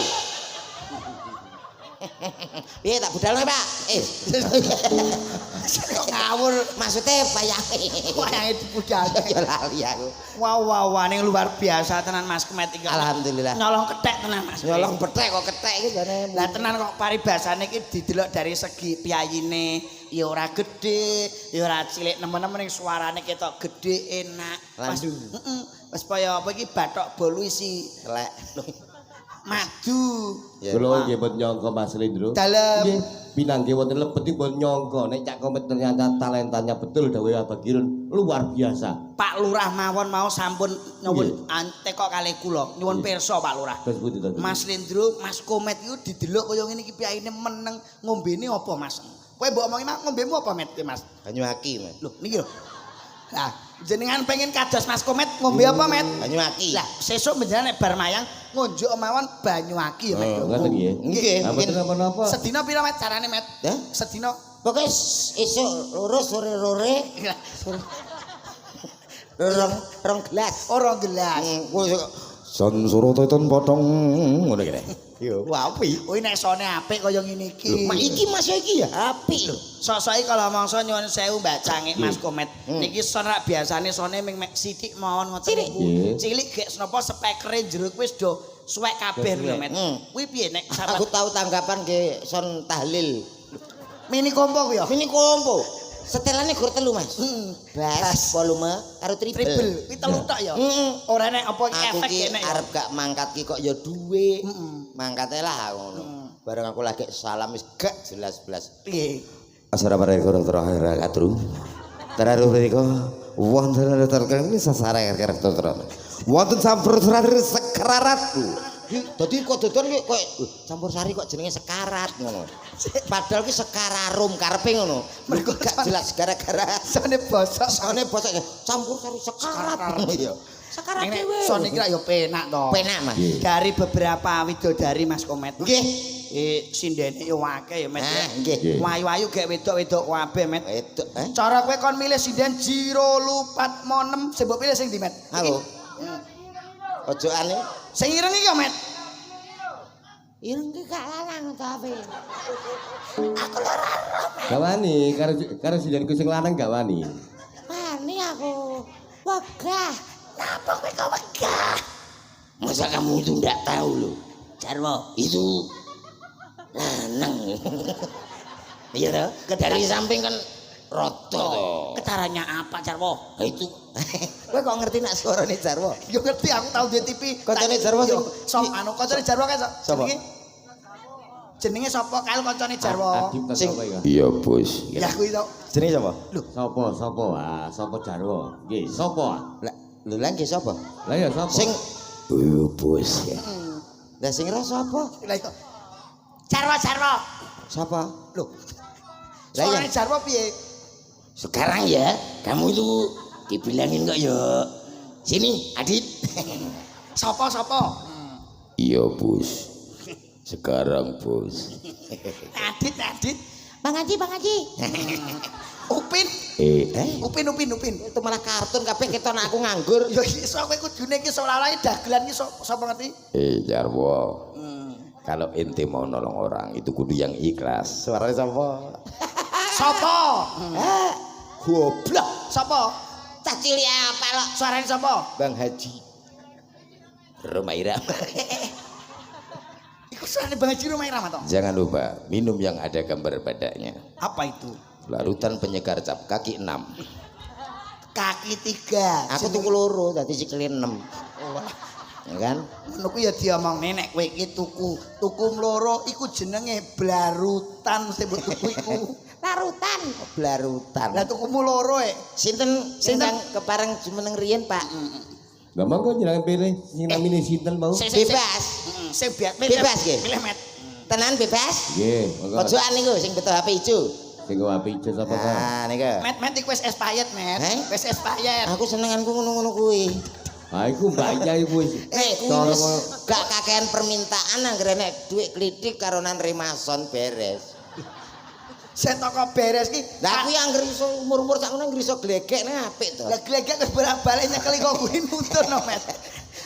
Piye tak budalno, Pak? Ngawur Maksudnya wayange. wayange dibudalke. Ya lali aku. Wow, ning luar biasa tenan Mas Kemet iki. Alhamdulillah. Nyolong kethek tenan Mas. Nyolong bethek kok kethek iki jane. Lah tenan kok paribasane iki didelok dari segi piyayine ya ora gedhe, ya ora cilik nemen-nemen ning suarane ketok gedhe enak. Landu. Heeh. Wis kaya apa iki bathok bolu isi Lek. madu. Ya. Kula nggih mboten nyangka Mas Lindro. Dalem. Nggih, pinanggih wonten lebet iki mboten nyangka nek Cak Komet ternyata talentanya betul dawuh Abagirun luar biasa. Pak Lurah mawon mau sampun nyuwun teko kalih kula. Nyuwun pirsa Pak Lurah. Terus pundi to? Mas Lindro, Mas Komet iku didelok kaya ngene iki piyayine meneng ngombene apa Mas? Kowe mbok omongi mak ngombemu apa Met Mas? Banyu aki, Mas. Lho niki lho. Lah, jenengan pengen kados Mas Komet ngombe apa Met? Banyu aki. Lah, sesuk menjenengan nek bar mayang ngunjuk mawon banyu aki ya Met. Ngoten nggih. Nggih, Mboten mungkin napa-napa. Sedina pira Met carane Met? Hah? Sedina Pokoknya esok lurus sore-sore rong gelas. ora gelas. Son surototon potong ngono kene. Yo, wapi. Kuwi nek sone apik kaya ngene iki. Mak iki Mas iki ya apik lho. Sosoke kalau mangsa nyuwun sewu Mbak Cangik Mas Komet. Niki son rak biasane sone ming mek sithik mawon ngoten niku. Cilik gek napa spekere jero wis do suwek kabeh lho Met. Kuwi piye nek Aku tahu tanggapan ke son tahlil. mini kompo kuwi ya? Ini kompo. Setelane gur telu Mas. Bass volume karo triple. Triple. Kuwi telu tok ya. Ora nek apa Aku efek ki kene ya. arep gak mangkat ki kok ya duwe. Mangkate lah ngono. Bareng aku lagi salam wis gak jelas blas. Piye? Assalamualaikum warahmatullahi wabarakatuh. Terakhir mriku wonten terkene sasare karakter. Wonten sampur sekararatku. Dadi kok dodon ki kok campur sari kok jenenge sekarat ngono. Padahal ki sekararum karepe ngono. Mergo gak jelas gara-gara Sone bosok. sone bosok campur sari sekarat ngono ya. Sekarat Nek dhewe. sone iki ya penak to. Penak Mas. Dari beberapa widodari Mas Komet. Nggih. Sindene yo akeh ya Met. Ah, nggih. Wayu-wayu gek wedok-wedok kabeh Met. Wedok, Cara kowe kon milih sinden Jiro Lupat Monem, sing mbok pilih sing ndi Met? Aku. Ojokane Sing ireng iki ya Met. Ireng ki gak lanang tapi. Gawani karo sindenku sing lanang gawani. Wani aku. Wegah. Napa kowe kok wegah? masa kamu itu enggak tahu loh. Jarwo itu lanang. Iya toh? Dari samping kan roto toh. Ketaranya apa Jarwo? Nah, itu kowe kok ngerti nak suarane Jarwo? Yo ngerti aku tau di TV. Koncone Jarwo sing anu koncone Jarwo kae Sapa? Jenenge sapa kae koncone Jarwo? Adip ta Sing- sapa iki? Iya, Bos. Ya kuwi to. jenenge sapa? Sapa? Ah, sapa Jarwo? Nggih, sapa? Lah lho lha nggih sapa? Lah ya sapa? Sing Iya, Bos ya. lah sing ra sapa? Lah iku. Jarwo. Sapa? Loh. Lah ya Suarane Jarwo piye? sekarang ya kamu itu dibilangin kok ya sini Adit. Sapa? Iya, Bos. Sekarang, Bos. Adit. Bang Haji. Upin. Upin. Itu malah kartun kabeh keton aku nganggur. Yo iso kowe kudune iki seolah-olah dagelan iki sapa ngerti? Jarwo. Kalau ente mau nolong orang itu kudu yang ikhlas. Suaranya sapa? Sapa? Goblok. Sapa? Cah cilik apa lo? Suarane sapa? Bang Haji. Romaira. Iku suarane Bang Haji Rumah Irama to. Jangan lupa minum yang ada gambar badannya. Apa itu? Larutan penyegar cap kaki 6. Kaki 3. Aku tuku loro dadi sikile 6. Ya kan? Ngono ku ya diomongne nek kowe iki tuku mloro iku jenenge blarutan sing mbok tuku iku. Larutan. Blarutan. Lah tukumu loro Sinten ingkang kepareng jumeneng riyen, Pak? Gak monggo jenengan pilih sing namine sinten mau. Bebas. Sing Bebas nggih. Milih Met. Tenan bebas? Nggih, monggo. Pojokan niku sing betul HP ijo. Sing api ijo sapa kok? Nah, niku. Met iku wis expired, Met. Heh? Wis expired. Aku senenganku ngono-ngono kuwi. Ah iku Mbak Yai kuwi. Kuwi wis gak kakean permintaan anggere nek dhuwit klitik karo nan Remason beres. Saya toko beres ki. Lah kuwi anggere iso umur-umur sak ngono anggere iso glegek nek apik to. Lah glegek wis bolak-balik nyekeli kok kuwi nuntun no, Met.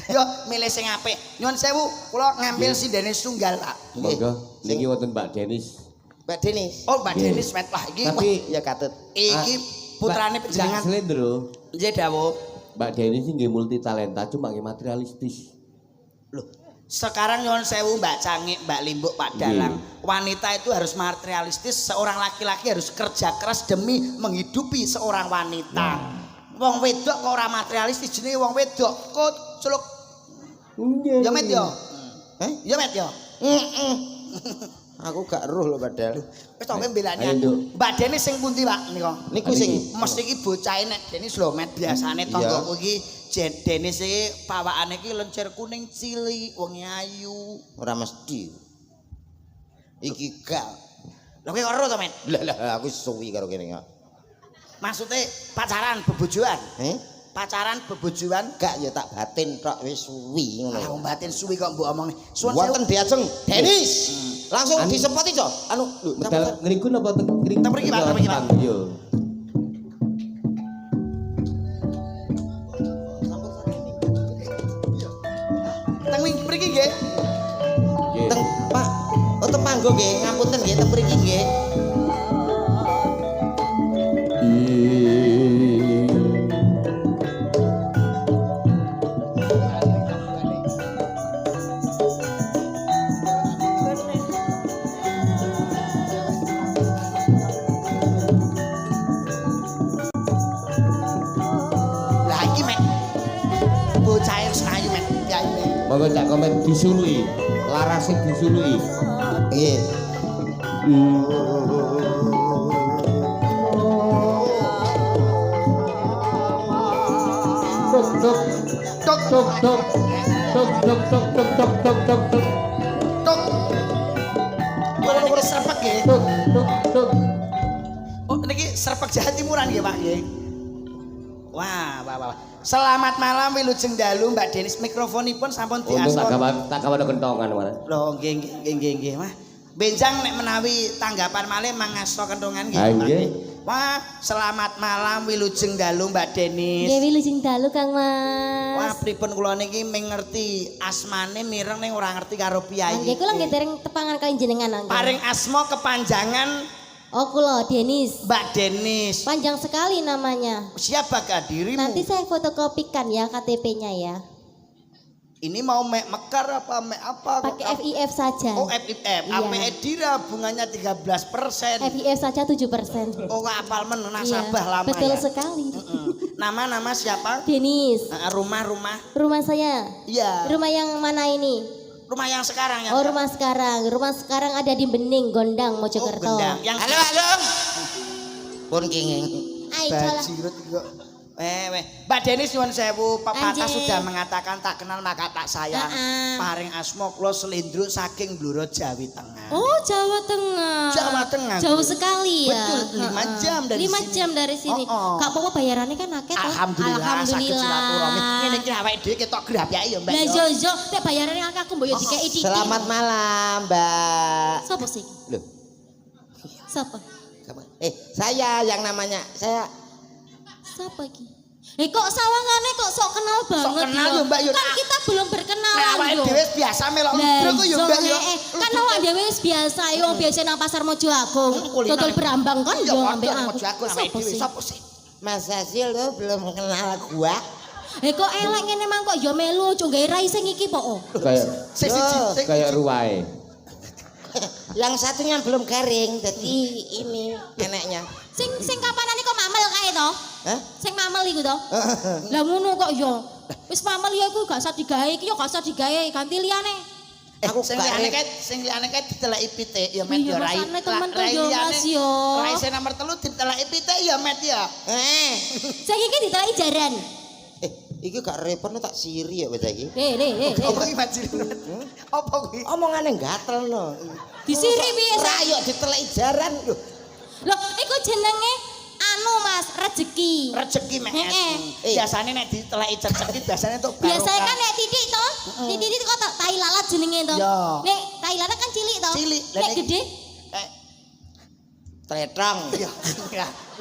Yo milih sing apik. Nyuwun sewu, kula ngambil sindene tunggal, Pak. Monggo. Niki wonten Mbak Denis. Mbak Denis. Oh, Mbak Denis Met wah iki. Tapi Ya katut. Iki putrane Mbak panjenengan. Slendro. Nggih, dawuh. Mbak Denis ini nggih multi talenta cuma nggih materialistis. Loh, sekarang nyuwun sewu Mbak Cangik, Mbak Limbuk, Pak Dalang. Wanita itu harus materialistis, seorang laki-laki harus kerja keras demi menghidupi seorang wanita. Wong wedok kok ora materialistis jenenge wong wedok. Kok celuk. Nggih. Ya Met yo. Ya Met yo. Aku gak roh lho padahal. Wis to mbelane Ayo, aku. Nduk. Mbak Denis sing pundi, Pak? Nika. Niku sing Mesti iki bocahe nek Denis lho, Met biasane tanggoku iki Denis iki pawakane iki lencir kuning cilik, wong ayu. ora mesti. Iki gak. Lha kowe kok ero to, Met? Lah aku suwi karo kene kok. Maksudnya pacaran bebojoan? Pacaran bebojoan? Gak ya tak batin tok wis suwi Lah ngono. wong batin suwi kok mbok omong. Suwun Wonten diajeng Denis. Langsung Anu- disepoti jo. Anu lho Medal ngriku napa teng ngriku? Teng mriki, Pak, teng mriki, Pak. Yo. teng mriki nggih. Nggih. teng Pak. Oh teng panggo nggih, ngapunten nggih teng mriki nggih. Lah iki Met. Bocah sayu Met. Piyayi. Monggo Cak Komet disului. Larasing disului. Nggih. Tuk tuk tuk tuk tuk tuk tuk tuk tuk tuk tuk tuk tuk Tuk. Ora niki serpek nggih. tuk tuk tuk. Oh niki serpek Jawa Timuran nggih, Pak nggih. Wah. Selamat malam Wilujeng Dalu Mbak Denis, mikrofonipun sampun Untung tak diaspor. kawan kentongan mana. Loh nggih. Wah. Benjang nek menawi tanggapan malih mangasto kentongan nggih. Ah, Pak, nggih. Wah, selamat malam Wilujeng Dalu Mbak Denis. Nggih wilujeng dalu Kang Mas. Wah, pripun kula niki mengerti asmane mireng ning ora ngerti karo piyayi. Nggih kula nggih dereng tepangan kalian jenengan nggih. Paring asma kepanjangan Oh kula Denis. Mbak Denis. Panjang sekali namanya. Siapakah dirimu? Nanti saya fotokopikan ya KTP-nya ya. Ini mau mek mekar apa mek apa? Pakai FIF saja. Oh, FIF. Iya. APE Dira bunganya 13%. FIF saja 7%. Oh, apal men Iya, nasabah lama betul ya. sekali. Nama-nama siapa? Denis. Rumah-rumah. Rumah saya. Iya. Rumah yang mana ini? Rumah yang sekarang ya. Oh rumah sekarang. Rumah sekarang ada di Bening, Gondang, Mojokerto. Gendang. Yang Halo. Pun kenging. Ay, salah. Bajirut juga. Mbak Denis nyuwun sewu, pepatah Anjing. sudah mengatakan tak kenal maka tak sayang. Paring asma kula selindruk saking Bluro Jawi Tengah. Oh Jawa Tengah. Jawa Tengah. Jauh sekali ya. Betul, 5 jam dari 5 sini. jam dari sini. Oh, oh. Kak Popo bayarannya kan akeh toh. Alhamdulillah, saged silaturahmi. Ngene Alhamdulillah. iki awake dhewe ketok grapyake ya, Mbak. Lah ya. Jojo, nek bayarannya akeh aku mbok yo dikeki dikit. Selamat malam, Mbak. Sopo sih? Loh, Siapa? saya yang namanya saya Siapa iki? Kok sawangane kok sok kenal banget. kenal yo. yo, Mbak, yo. Kan kita belum Nek berkenalan awake yo. dhewe biasa melok Lah, libro ku yo, iso, Mbak yo. kan awak dhewe wis biasa yo biasa nang pasar Mojo Agung. Kuliner. Dodol berambang kan Iya, yo padha ambek nek aku. Mojo Agung awake Sopo dhewe. sih? Sopo sih? Mas Hasil tuh belum kenal gua. Kok elek ngene mang kok yo melu ojo gawe rai sing iki po. Kayak Sing kayak ruwae. Yang satunya belum garing, jadi ini enaknya. Sing kapanane kok mamel kae to? Hah? Sing mamel iku to? Lah ngono kok yo. Wis pamel ya iku gak usah digawe iki ya gak usah digawe ganti liyane. Aku sing gak liyane kae diteleki pitik ya met Iya, ya rai. masane temen tuh yo, Mas, yo. Rai sing nomor 3 diteleki pitik ya met ya. Saiki iki diteleki jaran. Iki gak repot tak siri ya wis iki. Apa iki Mas Jil? Apa kuwi? Omongane gatelno. Disiri piye Ora yo diteleki jaran lho. Lho, iku jenenge anu Mas, rezeki. Rezeki met. Biasane nek diteleki rezeki biasane untuk Biasanya kan nek titik to, titik kok tai lalat jenenge to. Iya. Nek tai lalat kan cilik to. Cilik. Nek gede Tretong. Ya.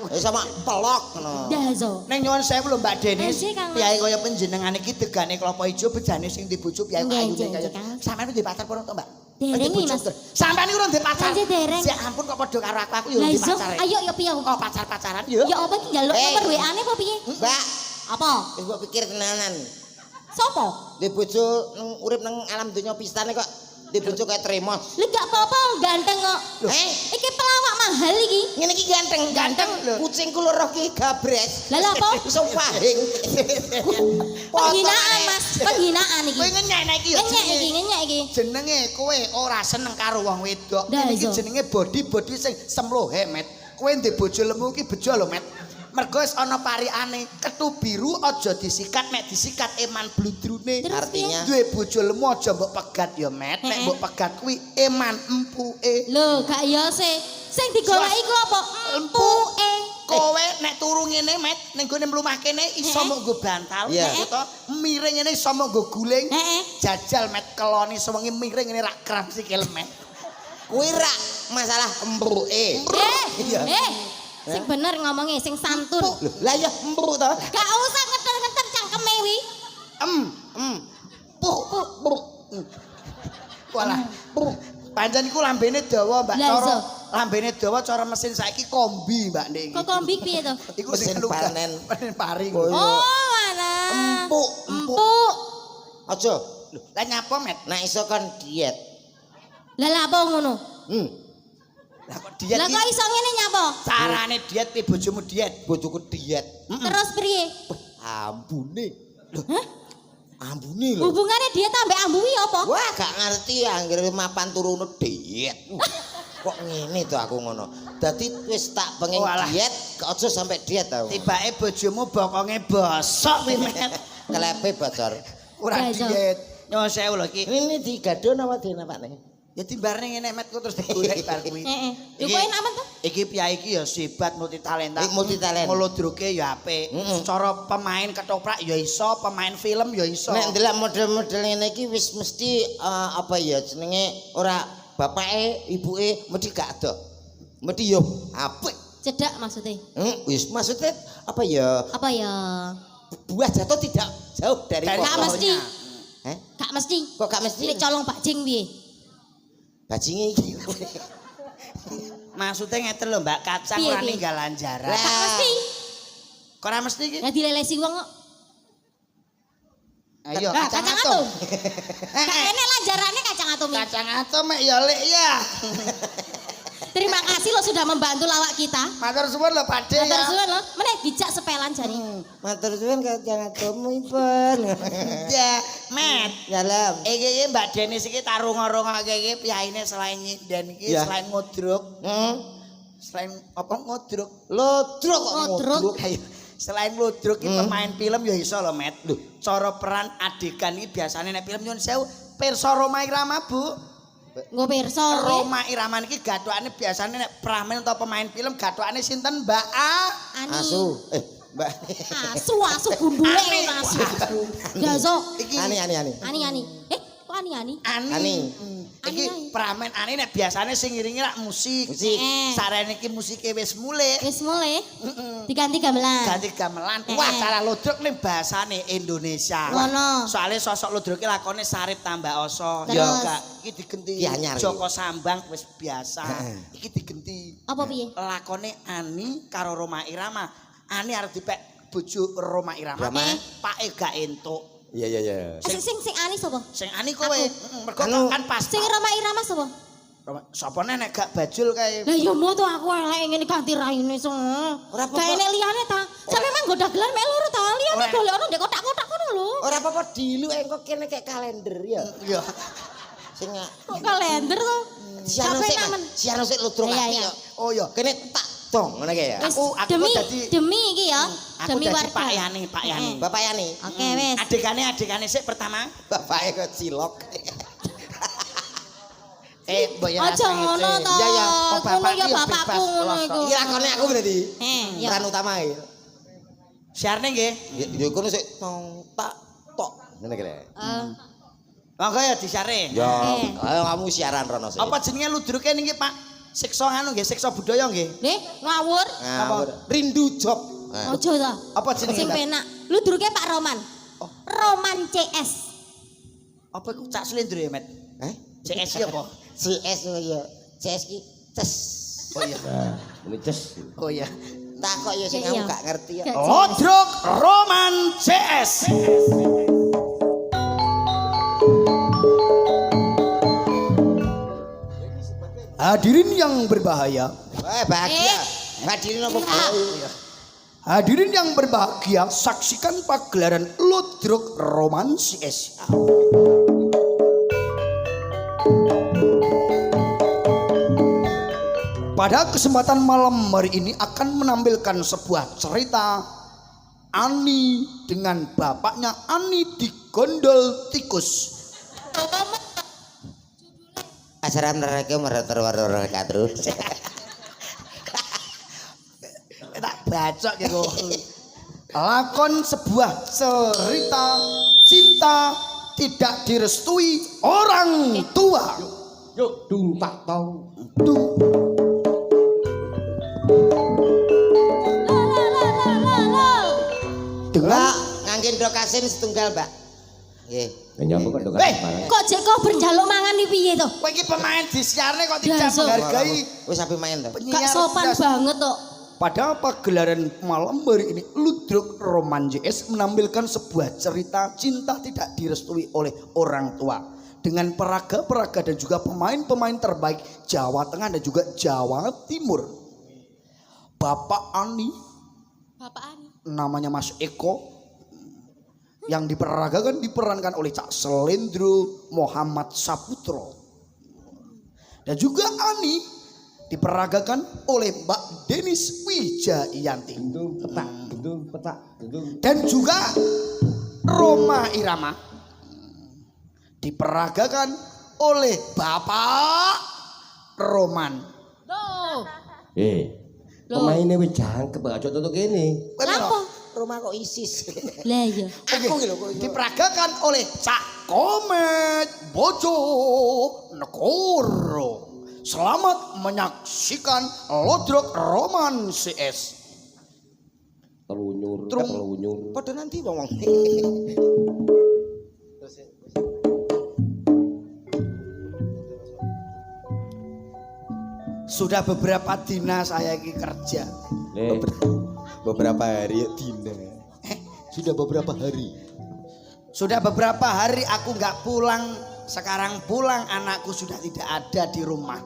Wis sama telok ngono. dazo. Neng nyuwun sewu lho Mbak Denis. Nggih, Kang. Piye kaya panjenengan iki degane klopo ijo bejane sing dibojo piye Nggih, ayune nggih, kaya. Kang. Sampeyan di pacar purung to, Mbak? Dereng Di iki, bojo, Mas. Ter. Sampeyan niku urung di pacar. Nggih, dereng. Ya ampun kok padha karo aku yo Lah di iso, pacar. ayo ya piye? Oh, pacar-pacaran yo. Ya apa iki njaluk nomor WA-ne apa piye? Mbak, Apa? wis mbok pikir tenanan. Sopo? Di bojo urip nang alam donya pistane kok di bojo kaya tremos. Lah gak apa-apa ganteng kok. Iki pelawak mahal iki. Ngene iki ganteng lho. Kucingku loro ki gabres. Lah lha apa? Iso pahing. Penghinaan Mas, penghinaan iki. Kowe ngenyek nek iki yo. Ngenyek iki. Jenenge kowe ora seneng karo wong wedok. Lah, Iki iya. jenenge body sing semlohe, Met. Kowe ndek bojo lemu iki bejo lho, Met. Mergo wis ana parikane, kethu biru aja disikat, nek disikat eman bludrune. Terus Artinya duwe bojo lemu aja mbok pegat ya, Met. Nek mbok pegat kuwi eman empuke. Lho, gak ya sing digoleki ku apa? Empuke. Kowe nek turu ngene, Met, ning gone mlumah kene iso mbok nggo bantal, Iya. to. Miring ngene iso mbok nggo guling. Heeh. Jajal, Met, keloni sewengi miring ngene rak kram sikil, Met. kuwi ra masalah empuke. Sing bener ngomongnya, sing santun. Loh, lah ya empuk to. Gak usah ngeter-ngeter cangkeme wi. Walah. Pancen iku lambene dawa, Mbak. Lah, Cara iso. lambene dawa cara mesin saiki kombi, Mbak Nek. Kok kombi piye to? Iku sing Mesin lugas. panen. Panen paring. Oh, alah. Empuk. Empuk. Aja. Lah nyapa, Met? Nek iso kan diet. Lah lha apa ngono? Lah kok diet Lah iki? kok iso ngene nyapa? Carane diet piye bojomu diet? Bojoku diet. Terus priye? Ambune. Hah? Ambune lho. Hubungane dia tambah ambuwi apa? Wah, gak ngerti anggere mapan turune diet. Kok ngene to aku ngono. Dadi wis tak pengen Walah. diet, aja sampai diet tau. Tibake bojomu bokonge bosok kuwi, Met. Kelepe bocor. Ora Ya, iso. diet. Nyuwun sewu lho iki. Ini digado apa dinapane? Ya timbarne ngene, Met, kok terus digoreng bar kuwi. Heeh. Lho Iki- kowe enak to? Iki piyai iki ya sibat multitalenta. Multitalent. Melodroke ya apik. Cara pemain ketoprak ya iso, pemain film ya iso. Nek ndelok model-model ngene iki wis mesti apa ya jenenge ora bapake, ibuke mesti gak ada. Mesti yo apik. Cedak maksudnya. Wis maksudnya apa ya? Apa ya? Buah jatuh tidak jauh dari Dari Gak pohon. mesti. Heh? Gak mesti. Kok gak mesti? Nek colong bajing piye? Bajinge iki. Maksudnya ngeten lho, Mbak, kacang Piye, ora piye? ninggalan jarak. Lah. Gak mesti. Kok ora mesti iki? Lah dilelesi wong kok. Ayo Lah, kacang kacang atom. atom. Gak enek lanjarane kacang atom iki. Kacang atom mek ya lek ya. Terima kasih lo sudah membantu lawak kita. Matur suwun lho Pakde Matur ya. suwun lo. Meneh bijak sepelan jari. Matur suwun kacang atomipun. Ya, Met. Dalam. Iki Mbak Denis iki tarung-arungake iki piyaine selain nyinden iki Ya. selain ngodruk. Selain apa ngodruk? Lodrok kok Ngodruk. ngodruk. Ayo, selain ludruk iki pemain film ya iso lho, Met. Lho, cara peran adegan iki biasane nek film nyun sewu pirsa Roma Irama, Bu. Nggo pirsa. Roma Irama iki gathokane biasane nek pramen utawa pemain film gathokane sinten, Mbak A? Ani. Asu. Mbak. Asu gundule asu. Gazo. Iki Ani. Kok ani? Ani. Iki Ani. pramen Ani nek biasane sing ngiringi lak musik. Musik. Sarene iki musike wis mulih. Wis mulai. Diganti gamelan. Ganti gamelan. Wah, cara ludruk ning bahasane Indonesia. Ngono. Soale sosok ludruke lakone Sarip tambah oso. Terus? Ya enggak, iki digenti Ki anyar iki. Joko Sambang wis biasa. Iki digenti Apa piye? lakone Ani karo Roma Irama. Ani arep dipek bojo Roma Irama. Rama. Pake gak entuk. Iya. Sing ani sapa? Sing Ani kowe. Mergo Anu. kan pas. Sing Roma Irama sapa? Sapa nek gak bajul kae. Lah ya mau tuh aku elek ngene ganti raine so. Ora apa-apa. Gak enek liyane ta. Sampe memang nggo dagelan mek loro ta. Liyane Ora. golek ono ndek kotak-kotak ngono. lho. Ora apa-apa dilu engko kene kayak kalender ya. Iya. Sing Kok kalender to? siano Sampai sik, namen. siano sik ludrung Iya, ati iya. ya. Oh iya. Kene tak dong ngene iki ya. Wis, Aku demi dadi- demi iki ya. Aku Demi dadi warga. Pak Yani, Pak Yani. Bapak Yani. Oke, wis. Adikane sik pertama. Bapake kok cilok. Mbok ya. Aja ngono to. Iya ya, kok Ngono bapak ya iki ya bapakku bebas ngono loso. iku. Iki lakone aku berarti. Ya. Peran utama ya. Siarne nggih. Ya kono sik tong tak tok ngene kene. Monggo ya disiare. Ya, Oke. ayo kamu siaran rono sik. Apa jenenge ludruke niki Pak? Siksa anu nggih, siksa budaya nggih. Nih, ngawur. Ngawur. Rindu job. Nah. Ojo ta. Apa jenenge? Sing penak. Ludruke Pak Roman. Roman CS. Apa iku cak slendro ya, Met? Eh? CS iki apa? CS ya. CS ki tes. Oh iya. Nah, ini ces. Oh iya. Takok ya sing Iya. kamu gak ngerti ya. Gak Lodrok Roman CS. Hadirin yang berbahaya, Bahagia. Hadirin apa bahagia? hadirin yang berbahagia, saksikan pagelaran Lodrok Roman CS. Pada kesempatan malam hari ini akan menampilkan sebuah cerita Ani dengan bapaknya Ani digondol tikus. Acara neraka meretor-waror terus. Tak bacok gitu. Lakon sebuah cerita cinta tidak direstui orang tua. Yuk, dung tak tahu. Tuh. Dengan Mbak, ngangge ndokasin setunggal, Mbak. Nggih. Nyapa kok dokan Eh! barang. Kok jek kok berjaluk mangan iki piye to? kowe iki pemain disiarne kok tidak Dasar. menghargai Wis sampe main to. Gak penyiar. sopan das. banget kok. Pada pagelaran malam hari ini Ludruk Roman JS menampilkan sebuah cerita cinta tidak direstui oleh orang tua dengan peraga-peraga dan juga pemain-pemain terbaik Jawa Tengah dan juga Jawa Timur. Bapak Ani Bapak Ani. namanya Mas Eko yang diperankan oleh Cak Selendro Muhammad Saputro dan juga Ani diperagakan oleh Mbak Denis Wijayanti Dung petak, dung petak, dung. dan juga Roma Irama diperagakan oleh Bapak Roman. Tuh. Loh. Pemainnya wis jangkep gak cocok tuh kene. Lapo? Rumah kok ISIS. Lah iya. Aku gitu kok. Diperagakan oleh Cak Komet Bojo Negoro. Selamat menyaksikan Lodrok Roman CS. Telunyur, Trung. telunyur. Padha nanti wong. Sudah beberapa dina saya ini kerja. Beberapa hari ya Dina. Sudah beberapa hari. Sudah beberapa hari aku nggak pulang. Sekarang pulang anakku sudah tidak ada di rumah.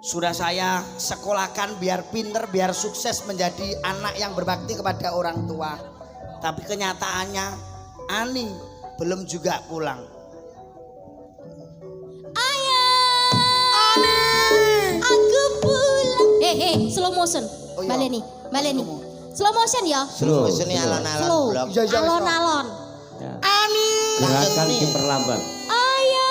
Sudah saya sekolahkan biar pinter, biar sukses menjadi anak yang berbakti kepada orang tua. Tapi kenyataannya Ani belum juga pulang. Ayah. Ani! Aku pulang. Slow motion. Oh iya. Baleni, baleni. Slow motion ya. Slow sini alon-alon Slow. blok. Iya, iya, Alon-alon. Ani! Gerakan ki perlambat. Ayah.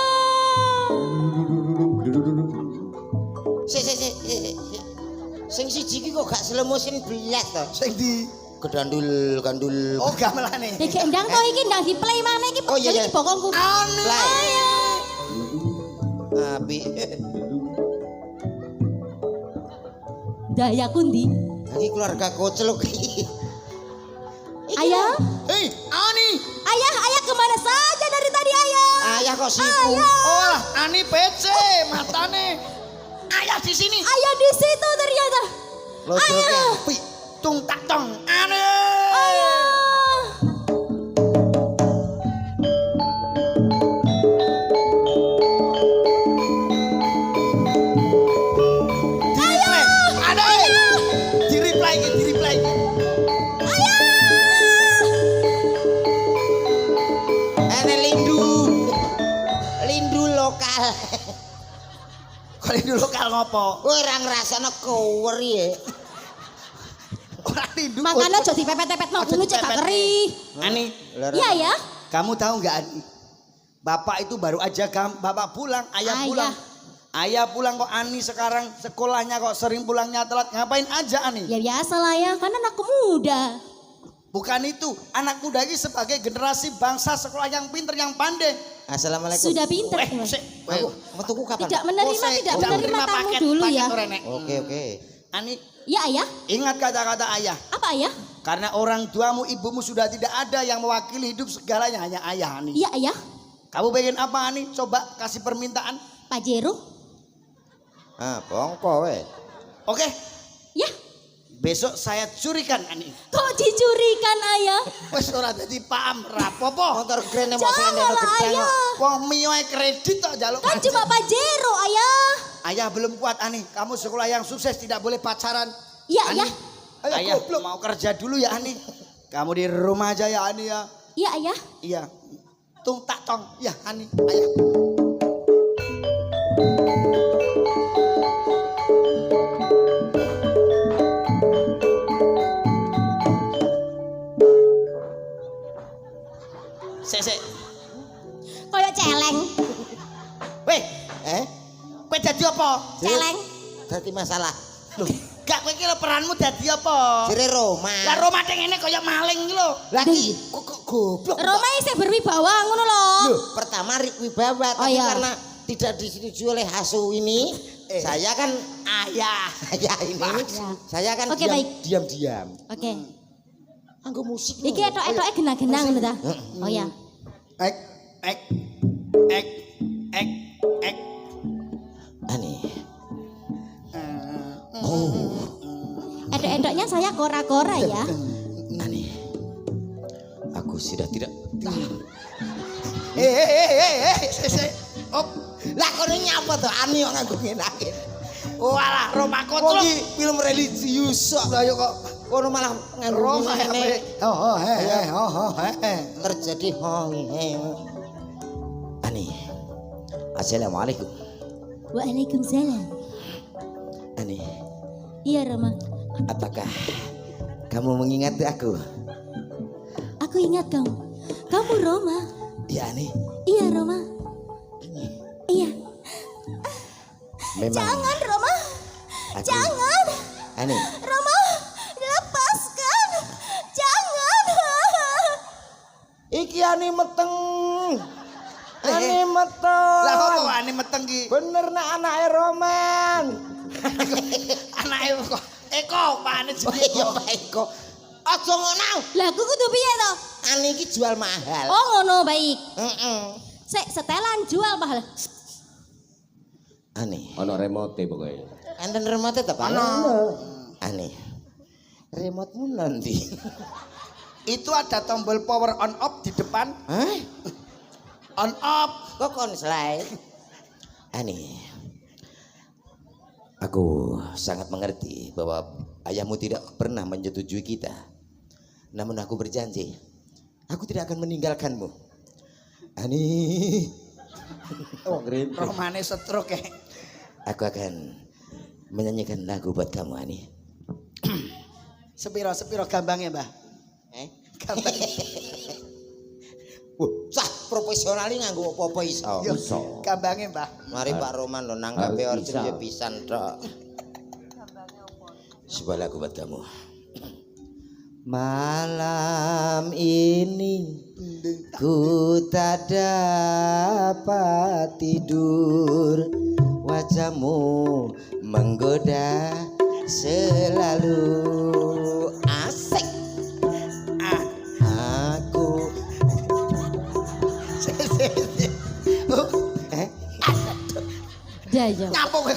Sing siji iki kok gak slow motion belas to. Sing di Gedandul gandul. oh gamelane. Iki ndang to iki ndang di play mana iki. Oh, iya, iya. Iki bokongku. Ani! Play. Ayah. Api. Dayaku ndi? Iki keluarga koceluk iki. Ayah. Hei, Ani! Ayah, ayah kemana saja dari tadi ayah? Ayah kok siku. Oh, lah, Ani PC matane. Ayah di sini. Ayah di situ ternyata. Lodroke api. Tung tak tong. Ani! Ayah. Di replay. Ada. Di replay iki, di replay iki. rindu lokal ngopo? Kowe ora ngrasakno kower ya. Ora rindu. Makanya aja dipepet-pepet no dulu cek gak keri. Ani, Iya ya. kamu tahu nggak Ani? Bapak itu baru aja bapak pulang, ayah pulang. Ayah pulang kok Ani sekarang sekolahnya kok sering pulangnya telat. Ngapain aja Ani? Ya biasa lah ya, kan anakku muda. Bukan itu, anak muda ini sebagai generasi bangsa sekolah yang pinter, yang pandai. Assalamualaikum. Sudah pinter. Sik, Aku metuku kapan? Tidak menerima, tidak menerima tamu dulu ya. Oke. Ani, Ya ayah, ingat kata-kata ayah. apa ayah? Karena orang tuamu, ibumu sudah tidak ada yang mewakili hidup segalanya, hanya ayah Ani. Iya ayah, Kamu pengen apa Ani? Coba kasih permintaan. Pajero. Ah, bongko we. Oke, Ya, besok saya curikan Ani. kok dicurikan ayah? Wes ora dadi paham rapopo. Motor grene mok Janganlah ayah. Wong mioe kredit tok jaluk. Kan cuma Pajero ayah. Ayah belum kuat Ani. Kamu sekolah yang sukses tidak boleh pacaran. Iya Ani, ayah. Ayah mau kerja dulu ya Ani. Kamu di rumah aja ya Ani ya. Iya ayah. Iya. Tung tak tong. Ya Ani. Ayah. Sek. Kayak celeng. Weh, kowe dadi apa? Celeng. Dadi masalah. Loh, gak kowe iki lho peranmu dadi apa? Jere Roma. Lah Roma ding ngene kaya maling iki lho. Lagi kok goblok. Roma isih berwibawa ngono loh. Loh, pertama wibawa tapi iya. karena tidak disetujui oleh Hasu ini, saya kan ayah ini. Saya kan Oke, baik. diam-diam. Oke. Anggo musik. Iki etok-etoke genah-genah ngono ta? Oh ya. Ek. Ani. Etok-etoknya saya kora-kora ya. Ani. Aku sudah tidak Sik. Op. lah kono nyapa to Ani kok nganggo ngene. Walah Roma kotrok. Kok iki film religius kok. Lah yo kok Kono malah nganggo Roma ngene. he. Terjadi Ani. Assalamualaikum. Waalaikumsalam. Ani, Iya Roma. apakah kamu mengingat aku? Aku ingat kamu. Kamu Roma. Ya Ani, Iya Roma. Iya. memang. Jangan Roma. Aku- Jangan. Ani, Roma, lepaskan. Jangan. iki Ani meteng. Ani meteng. Lah kok Ani meteng ki? Bener nak anake Roman. Anake kok Eko panen Oh iya Pak Eko. Aja ngono. Lah aku kudu piye to? Ani iki jual mahal. Oh ngono baik. Heeh. Sik setelan jual mahal. Ani, Ono remote pokoknya. enten remote ta Pak? Ani. Remote-mu nanti. Itu ada tombol power on off di depan. Hah? On off. Kok konslay? Ani, aku sangat mengerti bahwa ayahmu tidak pernah menyetujui kita. Namun aku berjanji, aku tidak akan meninggalkanmu. Ani, Romane stroke. aku akan menyanyikan lagu buat kamu Ani. Sepiro gambangnya, Mbah? Gambang. Sah profesional ini nganggo apa-apa iso. Gambangnya, Mbah. Mari Pak Roman lo nanggape Harus origin bisa. ya pisan tok. Sebuah lagu buat kamu. Malam ini ku tak dapat tidur, wajahmu menggoda selalu. Asik. Aku Jaja. Nyapuk.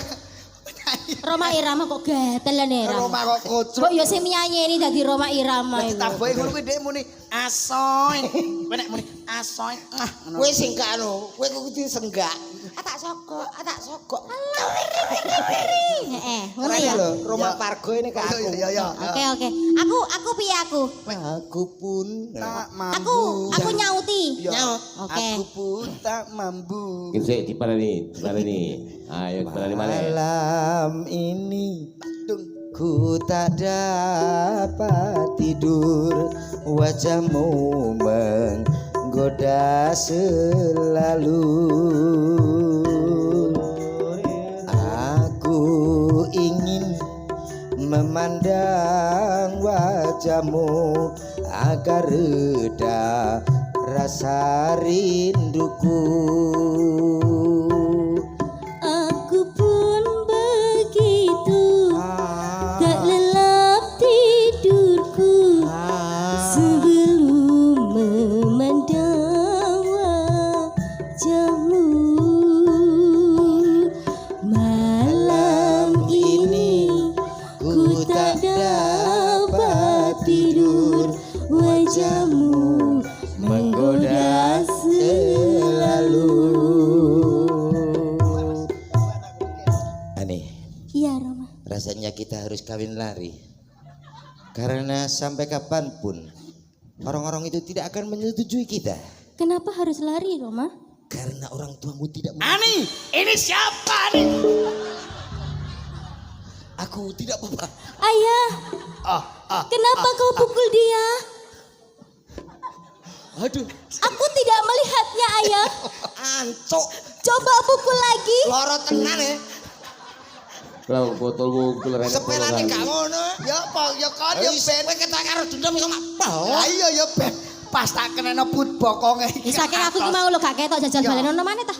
Roma Irama kok gatelan Irama. Roma kok kocok. Kok ya sing nyanyi dadi Roma Irama iku. Ditambahi ngono kuwi dhek muni asoy. Kowe nek muni asoy. Ngono. kowe sing gak anu, kowe kudu senggak. Tak sogok. Heeh. ngono Ini ya. lho, rumah Pargo ini ke aku. Ya. Oke. Aku piye aku? Aku pun Tak mampu. Aku nyauti. Ya. nyaut. Oke. Aku pun tak mampu. Sik diparani. Ayo diparani maneh. Malam ini ku tak dapat tidur, wajahmu menggoda selalu. Aku ingin memandang wajahmu agar reda rasa rinduku. Aku pun begitu. Tak lelap tidurku sebelum memandang wajahmu. Malam ini ku tak dapat tidur, wajahmu menggoda selalu. Aneh, Iya Roma. rasanya kita harus kawin lari. Karena sampai kapanpun orang-orang itu tidak akan menyetujui kita. Kenapa harus lari Roma? Karena orang tuamu tidak Ani, ini siapa nih? Aku tidak apa-apa. Ayah, kenapa kau pukul dia? Aduh, Aku tidak melihatnya ayah. ancok. Coba pukul lagi. Loro tenan ya. Kalau botol wungkul rene. Sepelane gak ngono. Ya Pak, ya kan ya Wis, ben. kowe ketak karo dendam iso ngapa? Lah iya ya ben. Pas tak keneno but bokonge. Wis akhirnya aku ki mau lho gak ketok jajal balen ono maneh ta.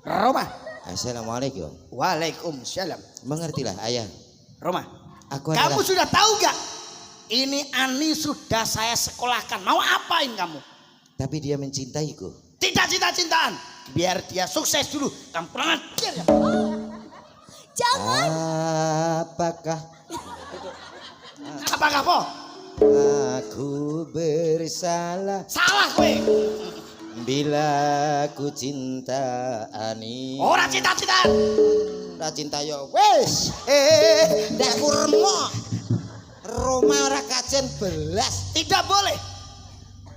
Roma. Assalamualaikum. Waalaikumsalam. Mengertilah ayah. Roma. Aku Kamu adalah sudah tahu gak? Ini Ani sudah saya sekolahkan. Mau apain kamu? tapi dia mencintaiku. Tidak cinta-cintaan. Biar dia sukses dulu. Kamu kurang ajar ya. Jangan. Apakah Apakah po? aku bersalah Salah kowe. bila ku cinta Ani? Ora cinta-cintaan. Ora cinta yo wis. Ndak kurma. Roma ora kajen belas. Tidak boleh.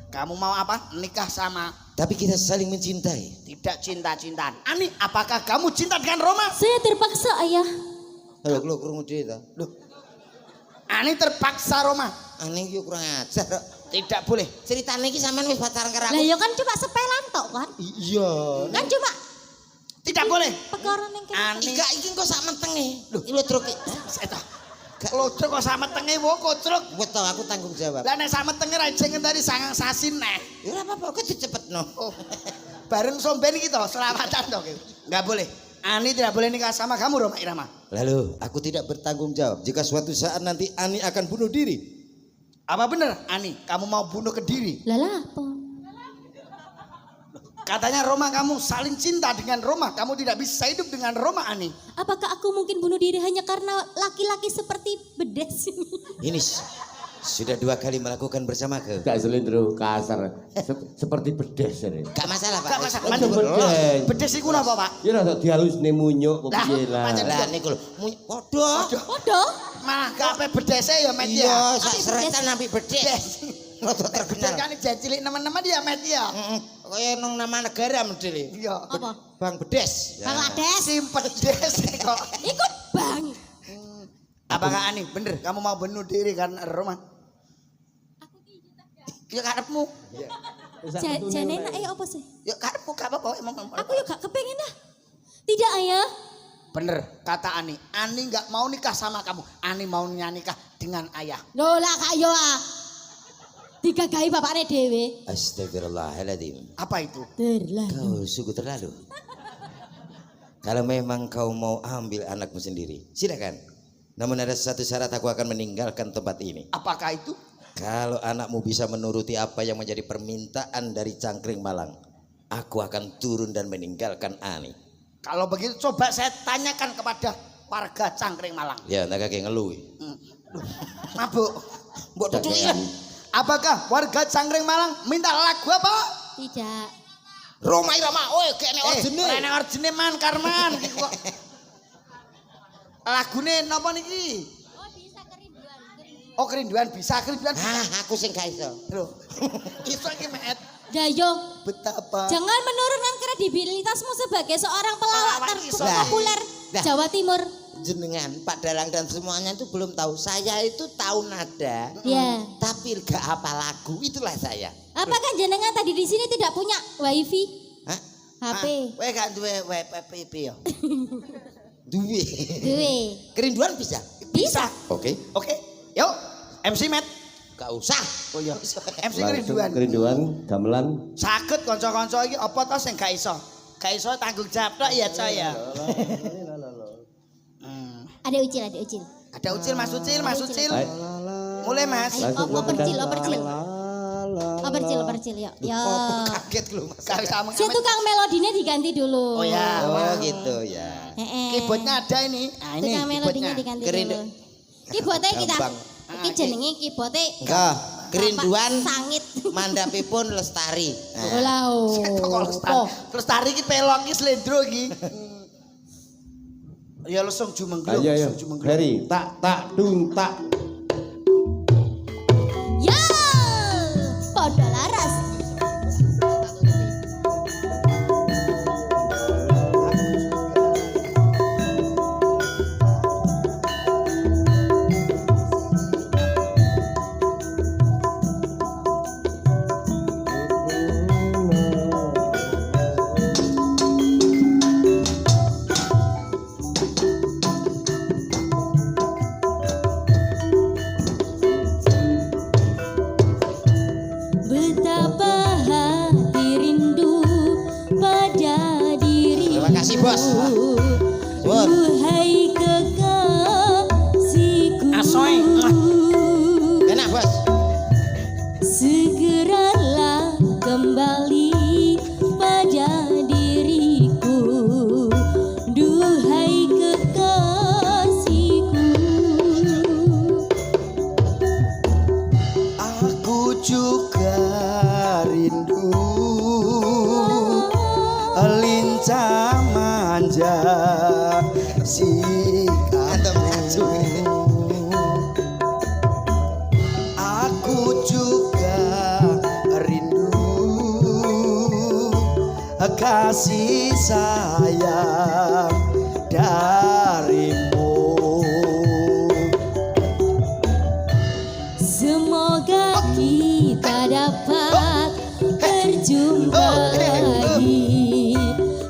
Kamu mau apa? Nikah sama. Tapi kita saling mencintai. Tidak cinta-cintaan. Ani, apakah kamu cinta dengan Roma? Saya terpaksa ayah. Halo, lu krungu dhewe ta? Loh. Ani terpaksa Roma. Ani iki kurang ajar. Rok. Tidak boleh. Ceritane iki sampean wis pacaran karo Lah aku. ya kan cuma sepelan tok kan. Iya. Kan cuma Tidak boleh. perkara ning kene. Ani. Enggak iki kok sak mentenge. Lho, iki lho truk. Eta. Lodro kok sama tenge wo kocruk. Wes tau aku tanggung jawab. Lah nek sama tenge ra jengen tadi sangang sasi neh. Ya ora apa-apa kok dicepetno. Oh. Bareng somben iki to, selawatan to. Enggak boleh. Ani tidak boleh nikah sama kamu Roma Irama. Lalu aku tidak bertanggung jawab jika suatu saat nanti Ani akan bunuh diri. Apa benar Ani, kamu mau bunuh ke diri? Lah lah apa? Katanya Roma kamu saling cinta dengan Roma. Kamu tidak bisa hidup dengan Roma Ani. Apakah aku mungkin bunuh diri hanya karena laki-laki seperti bedes ini? Ini sudah 2 kali melakukan bersama ke. Gak selindro kasar. Seperti bedes ini. Gak masalah Pak. Gak masalah. Aja bedes. Bedes iku napa, Pak? Ya rada dihalusne munyuk kok Lah, piye lah. pancen Lah niku lho, padha. Waduh. Malah kabeh bedese ya met ya. Iya, sak seretan ambil bedes. Rada terkenal. Kan cilik nemen-nemen dia met ya. Heeh. Kaya nang nama negara medile. Iya. Apa? Bang Bedes. Ya. Bangladesh. Simpet des kok. Ikut bang. Apakah Ani bener kamu mau bunuh diri karena Roma? Ya karepmu. Jane enak apa sih? Ya karepmu gak apa-apa emang. Aku ya gak kepengen dah. Tidak ayah. Bener kata Ani. Ani gak mau nikah sama kamu. Ani mau nikah dengan ayah. Loh lah kak yo ah. Digagahi bapaknya dewe. Astagfirullahaladzim. Apa itu? Terlalu. Kau sungguh terlalu. Kalau memang kau mau ambil anakmu sendiri, silakan. Namun ada satu syarat, aku akan meninggalkan tempat ini. Apakah itu? Kalau anakmu bisa menuruti apa yang menjadi permintaan dari Cangkring Malang, aku akan turun dan meninggalkan Ani. Kalau begitu coba saya tanyakan kepada warga Cangkring Malang. Ya, nak kakek ngeluh. Mabuk. Mbok tutuki ya. Apakah warga Cangkring Malang minta lagu apa? Tidak. Roma Irama, oi kene orjene. Rene orjene man Karman. lagune napa niki? Oh bisa kerinduan. Oh kerinduan bisa. Aku sing gak iso. Lho. Iso iki Met. Dayo, Betapa. jangan menurunkan kredibilitasmu sebagai seorang pelawak Pelawak iso. terpopuler Nah. Jawa Timur. Jenengan Pak Dalang dan semuanya itu belum tahu. Saya itu tahu nada, Ya. tapi gak hafal lagu. Itulah saya. Apakah jenengan tadi di sini tidak punya wifi? Hah? HP? Kowe gak duwe WPP ya? Duwe. Duwe. Kerinduan bisa? Bisa. Oke. Oke. Yuk, MC Met. Gak usah. Oh iya. MC Langsung kerinduan. Kerinduan, gamelan. Saged kanca-kanca iki apa to sing gak iso? Gak iso tanggung jawab tok ya, Coy ya. Ada ucil, ada ucil. Ada Ucil, Mas Ucil, Mas Ucil. Ayo. Mulai Mas. Ayo, Langsung opercil, gua opercil. Opercil, yuk. Yuk. Kaget lu Mas. Gak bisa Si tukang melodinya diganti dulu. Oh ya. Oh gitu ya. Keyboardnya ada ini. Nah ini Tukang melodinya keyboardnya. diganti Kerindu- dulu. Keyboardnya kita. Gampang. Iki jenenge keyboardnya. Enggak. Kerinduan Sangit. mandapipun lestari. Olah. Kok lestari. Lestari iki pelok iki slendro iki. Ya langsung jumenglung, Ayo, ayo. langsung jumenglung. Heri, tak, dung, tak. Ya. Podo laras. Betapa hati rindu pada dirimu. Terima kasih, Bos. Bos. Duhai kekasihku. Asoy. Enak Bos. Segeralah kembali pada diriku. Duhai kekasihku. Aku juga rindu lincah manja sikapmu. Aku juga rindu kasih sayang darimu. Semoga kita dapat berjumpa lagi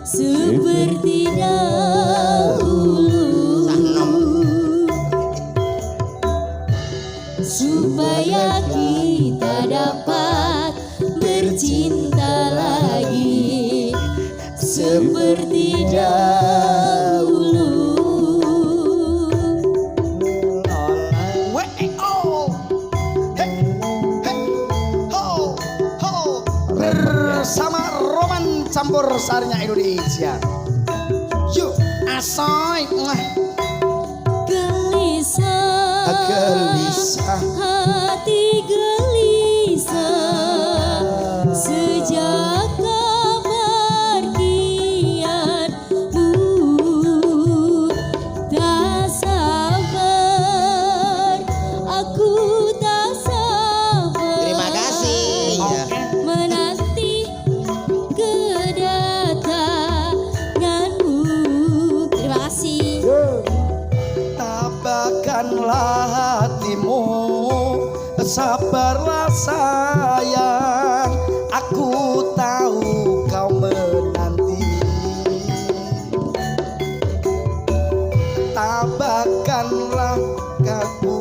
seperti dahulu, supaya kita dapat bercinta lagi seperti dahulu. Bersama Roman campur sarinya Indonesia. Yuk, asoy. Gelisah, Gelisah. hati gelisah sejak kepergianmu. Tak sabar, aku tak sabar. Terima kasih. Ya. Menanti kedatanganmu. Terima kasih. Tabahkanlah hatimu, sabarlah sayang. Aku tahu kau menanti. Tabahkanlah kamu,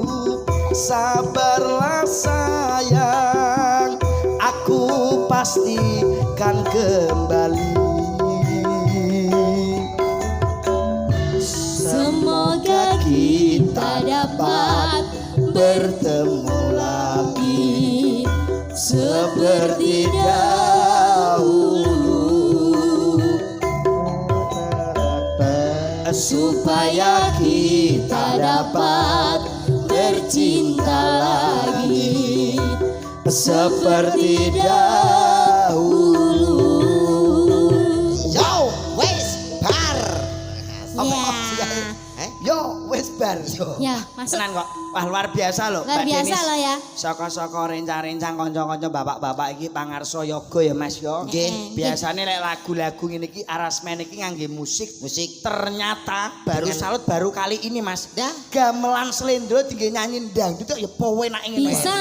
sabarlah sayang. Aku pastikan kembali. Semoga kita dapat bertemu lagi seperti dahulu, supaya kita dapat bercinta lagi seperti dahulu. Yo, wes bar. Ya. Yo wis bar yo. Ya, masuk. Tenan kok. Wah luar biasa loh. Luar Mbak biasa Denis. loh ya. Saka-saka rencang-rencang kanca-kanca bapak-bapak iki pangarsa yoga ya Mas yo. Nggih. Biasane lek lagu-lagu ngene iki arasmen iki ngangge musik. Musik. Ternyata baru Dengan- salut baru kali ini Mas. Dah. Gamelan slendro tinggi nyanyi dangdut ya powe enak ngene. Bisa.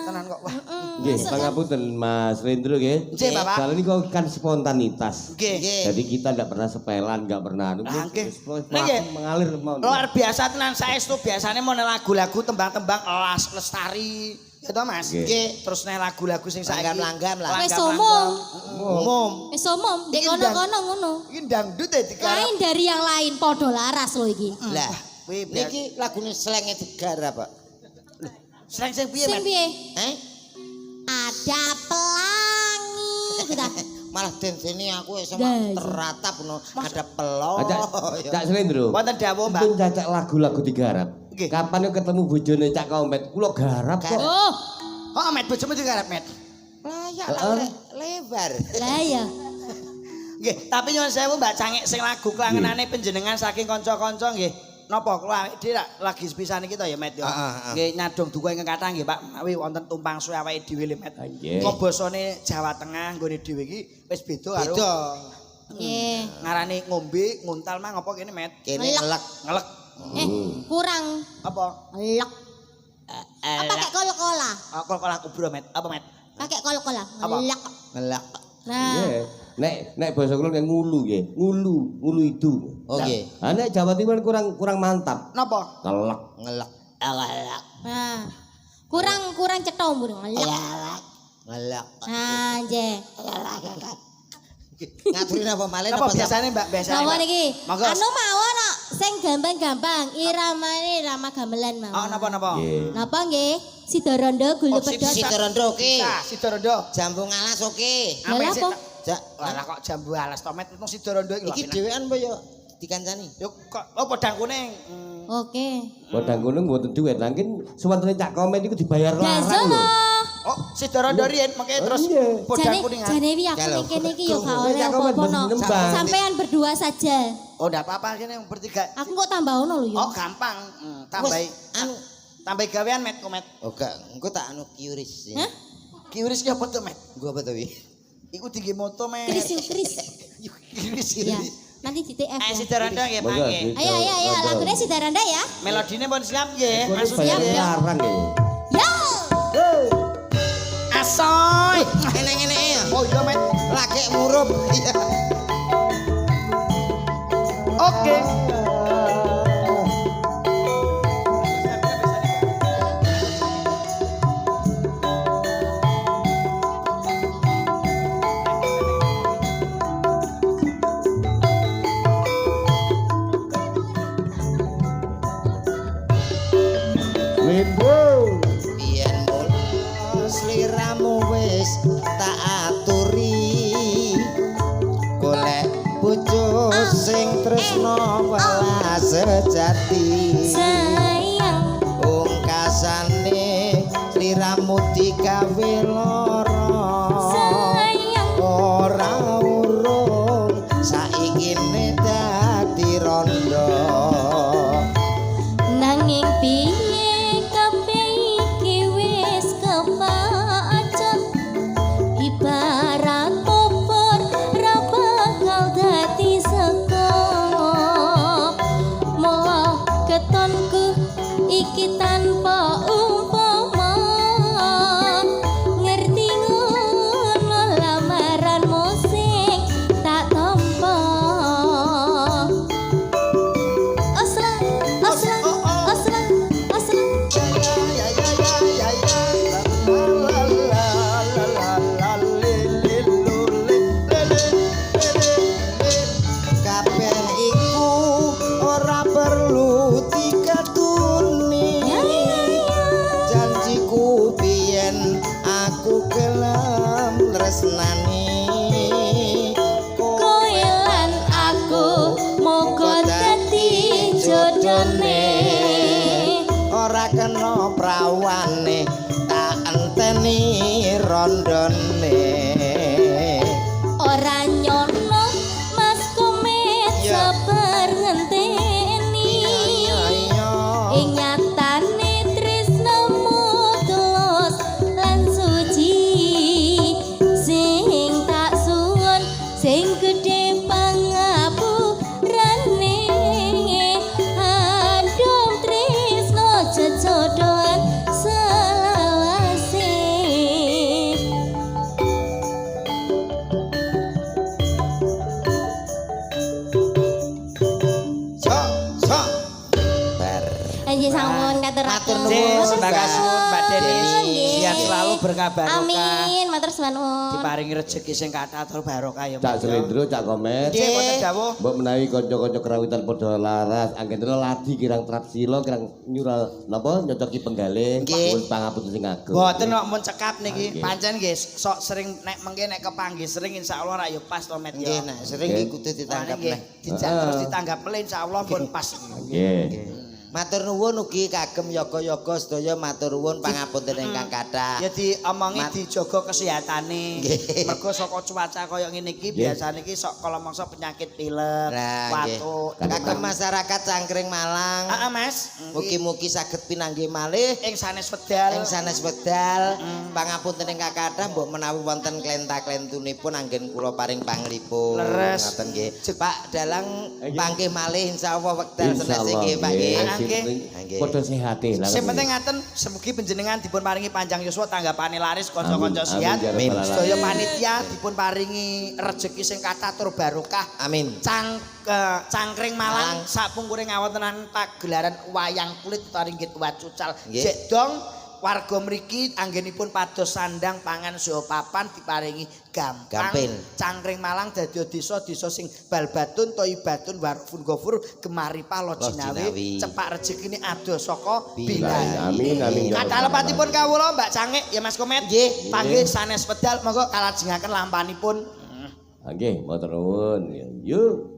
Tenan kok. Wah. Nggih, pangapunten Mas Rendro nggih. Nggih, Bapak. Soalnya ini kok kan spontanitas. Nggih. Jadi kita tidak pernah sepelan, nggak pernah anu. Ah, nggih. Terus Nah, nggih. mengalir mau. Luar biasa tenan saestu biasanya mau lagu-lagu tembang-tembang elas lestari ya toh Mas. Nggih. Nggih, terus nih lagu-lagu sing saiki Langgam-langgam lah. Wis umum. Umum. Wis umum, di kono-kono ngono. Iki dangdut ya digarap. Lain dari yang lain podo laras loh iki. Lah, Kuwi biasa. niki lagune slenge digarap, Pak. Sing piye, Sing Mas? piye? Eh? Ada pelangi. Kita. Malah densene aku wis Dah, iya. teratap no ada pelok. Cak Selendro. Wonten dawuh, Mbak. Pun cacak lagu-lagu digarap. Nggih. Kapan yo ketemu bojone Cak Kompet, kula garap kok. Oh, Oh, Met bojomu digarap, Met. Layak Heeh. lebar. lah ya. Nggih, tapi nyuwun sewu Mbak Cangik sing lagu klangenane panjenengan saking kanca-kanca nggih. Napa kula dhewe lagi sepisan iki to ya, Met ya. Nggih nyadong duka ingkang kathah nggih, Pak. Mawi wonten tumpang suwe awake dhewe le, Met. Nggih. Kok basane Jawa Tengah nggone dhewe iki wis beda karo Beda. Nggih. ngarani ngombe nguntal mah ngapa kene, Met? Kene Ngelek. ngelek. Ngelek. Kurang Apa? lek. Apa pakai kol-kola? Aku kok laku bro, Met. Apa, Met? Pakai kol-kola. Apa? Lek. Ngelek. Nah, Nggih. Nek basa kula ngulu nggih. Ngulu itu. Oke. Ah nek Jawa Timur kurang mantap. Napa? Telek. Ngelek. Ngelek. nah. Kurang cetha umur lek. Ngelek. Ngelek. Nah, je. Ngaturin apa malih Napa biasane, Mbak? Biasane. Lawan Mbak? iki. Monggo. Anu mawon kok sing gampang-gampang, iramane irama gamelan Oh, mawon. napa? Nggih. Napa nggih? Sidorondo gulu Oh, si- pedhot. Si Torondo oke. Bisa, Sidorondo. Jambu ngalas oke. Lah Apa sih? apa? Jak. Lah kok jambu alas tomet itu Sidorondo iki lho. Iki dhewean apa ya dikancani? Yo kok oh podang kuning. Oke. Padang gunung mboten duit, langkin suwantene Cak Kompet iku dibayar larang Gasono. lho. Oh, Sidorondo riyen makanya terus iya. podang Jane kuning. jane wi aku Kalau. ning kene iki yo gak Kalau. oleh Cak apa-apa Kompet no. nembang. Sampean berdua saja. Oh, ndak apa-apa kene yang bertiga. Aku kok tambah ono lho yo. Oh, gampang. Tambahi Anu. tambahi gawean met komet. Oh gak, engko tak anu kiuris. Hah? Kiuris ki apa tuh met? Gua apa tuh wi? Iku tinggi moto met. Kris yuk, kris. Kiuris. Iya. Nanti di TF ya. Sidorondo nggih Monggo, mangke. Ayo ayo ayo lagune Sidaranda ya. Melodine pun siap nggih. Kok Masuk dibayar siap ya. larang nggih. Yo. Asoy. Ngene-ngene ya. Oh iya met. Lagek murup. Iya. Oke. Lindro. Biyen mulus liramu wis tak aturi. Golek bojo sing tresno welas sejati. Sayang. Ungkasane liramu digawe lara. Sayang. Ora urung saiki dadi rondo. Nanging piye kabeh iki wis kepacut. Ibarat popor ra bakal dadi sego. Moh ketonku iki tanpa umpama. Ngerti ngono lamaran musik tak tampa. Aslan, aslan, aslan, aslan. Kabeh iku ora perlu dikatuni. Ya, ya, ya. Janjiku biyen aku gelem tresnani. Kowe lan aku moga dadi jodone. Ora kena prawane tak enteni rondone. Ora nyono Mas Komet Ya. sabar ngenteni. nggih sampun katuraken. Matur nuwun. Matur Semoga suwun. Mbak Denis Nggih. sehat selalu berkah barokah. Amin, matur suwun. Diparingi rezeki sing kathah tur barokah ya. Cak Selendro, Cak Komet. Nggih, wonten dawuh. Mbok menawi kanca-kanca kerawitan padha laras, anggen ladi kirang trapsila, kirang nyural napa nyocoki penggalih, pun pangapunten sing agung. Mboten kok mun cekap niki, pancen nggih sok sering nek mengke nek kepanggih sering insyaallah ra yo pas to Met Nggih, ya. nek sering iki kudu ditanggap Nggih, neh. dijak terus ditanggap melih insyaallah pun pas. Nggih. Matur nuwun ugi kagem yoga-yoga sedaya matur nuwun pangapunten ingkang kathah. Ya diomongi dijaga kesehatane. Nggih. Mergo saka cuaca kaya ngene iki biasane iki sok kala mangsa penyakit pilek, Nah, nggih. watuk. Kagem masyarakat Cangkring Malang, Heeh, Mas. mugi-mugi saged pinanggih malih Ing sanes wedal. ing sanes wedal pangapunten ingkang kathah mbok menawi wonten klenta-klentunipun anggen kula paring panglipun. Leres. Ngoten nggih. Pak Dalang panggih malih insyaallah wekdal senes nggih Pak nggih. Nggih. Padha sehate lah. Sing penting ngaten semugi panjenengan dipun paringi panjang yuswa tanggapane laris kanca-kanca Amin. sihat. Amin, ya rabbal Sedaya alamin. panitia dipun paringi rejeki sing kathah tur barokah. Amin. Cangkring Malang sapungkure ngawontenan pagelaran wayang kulit utawi nggih wacucal. Nggih. Jek dong warga mriki anggenipun pados sandang pangan saha papan diparingi gampang. Gampil. Cangkring Malang dadi desa-desa sing balbatun toibatun warfun gofur gemaripah lo Jinawi. jinawi cepak rezekine ado saka Bilahi. bilahi. Amin, amin, ya Kata rabbal lepatipun kawula Mbak Cangik ya Mas Komet. Nggih. Panggih sanes pedal monggo kalajengaken lampanipun. Nggih, matur nuwun. Yuk.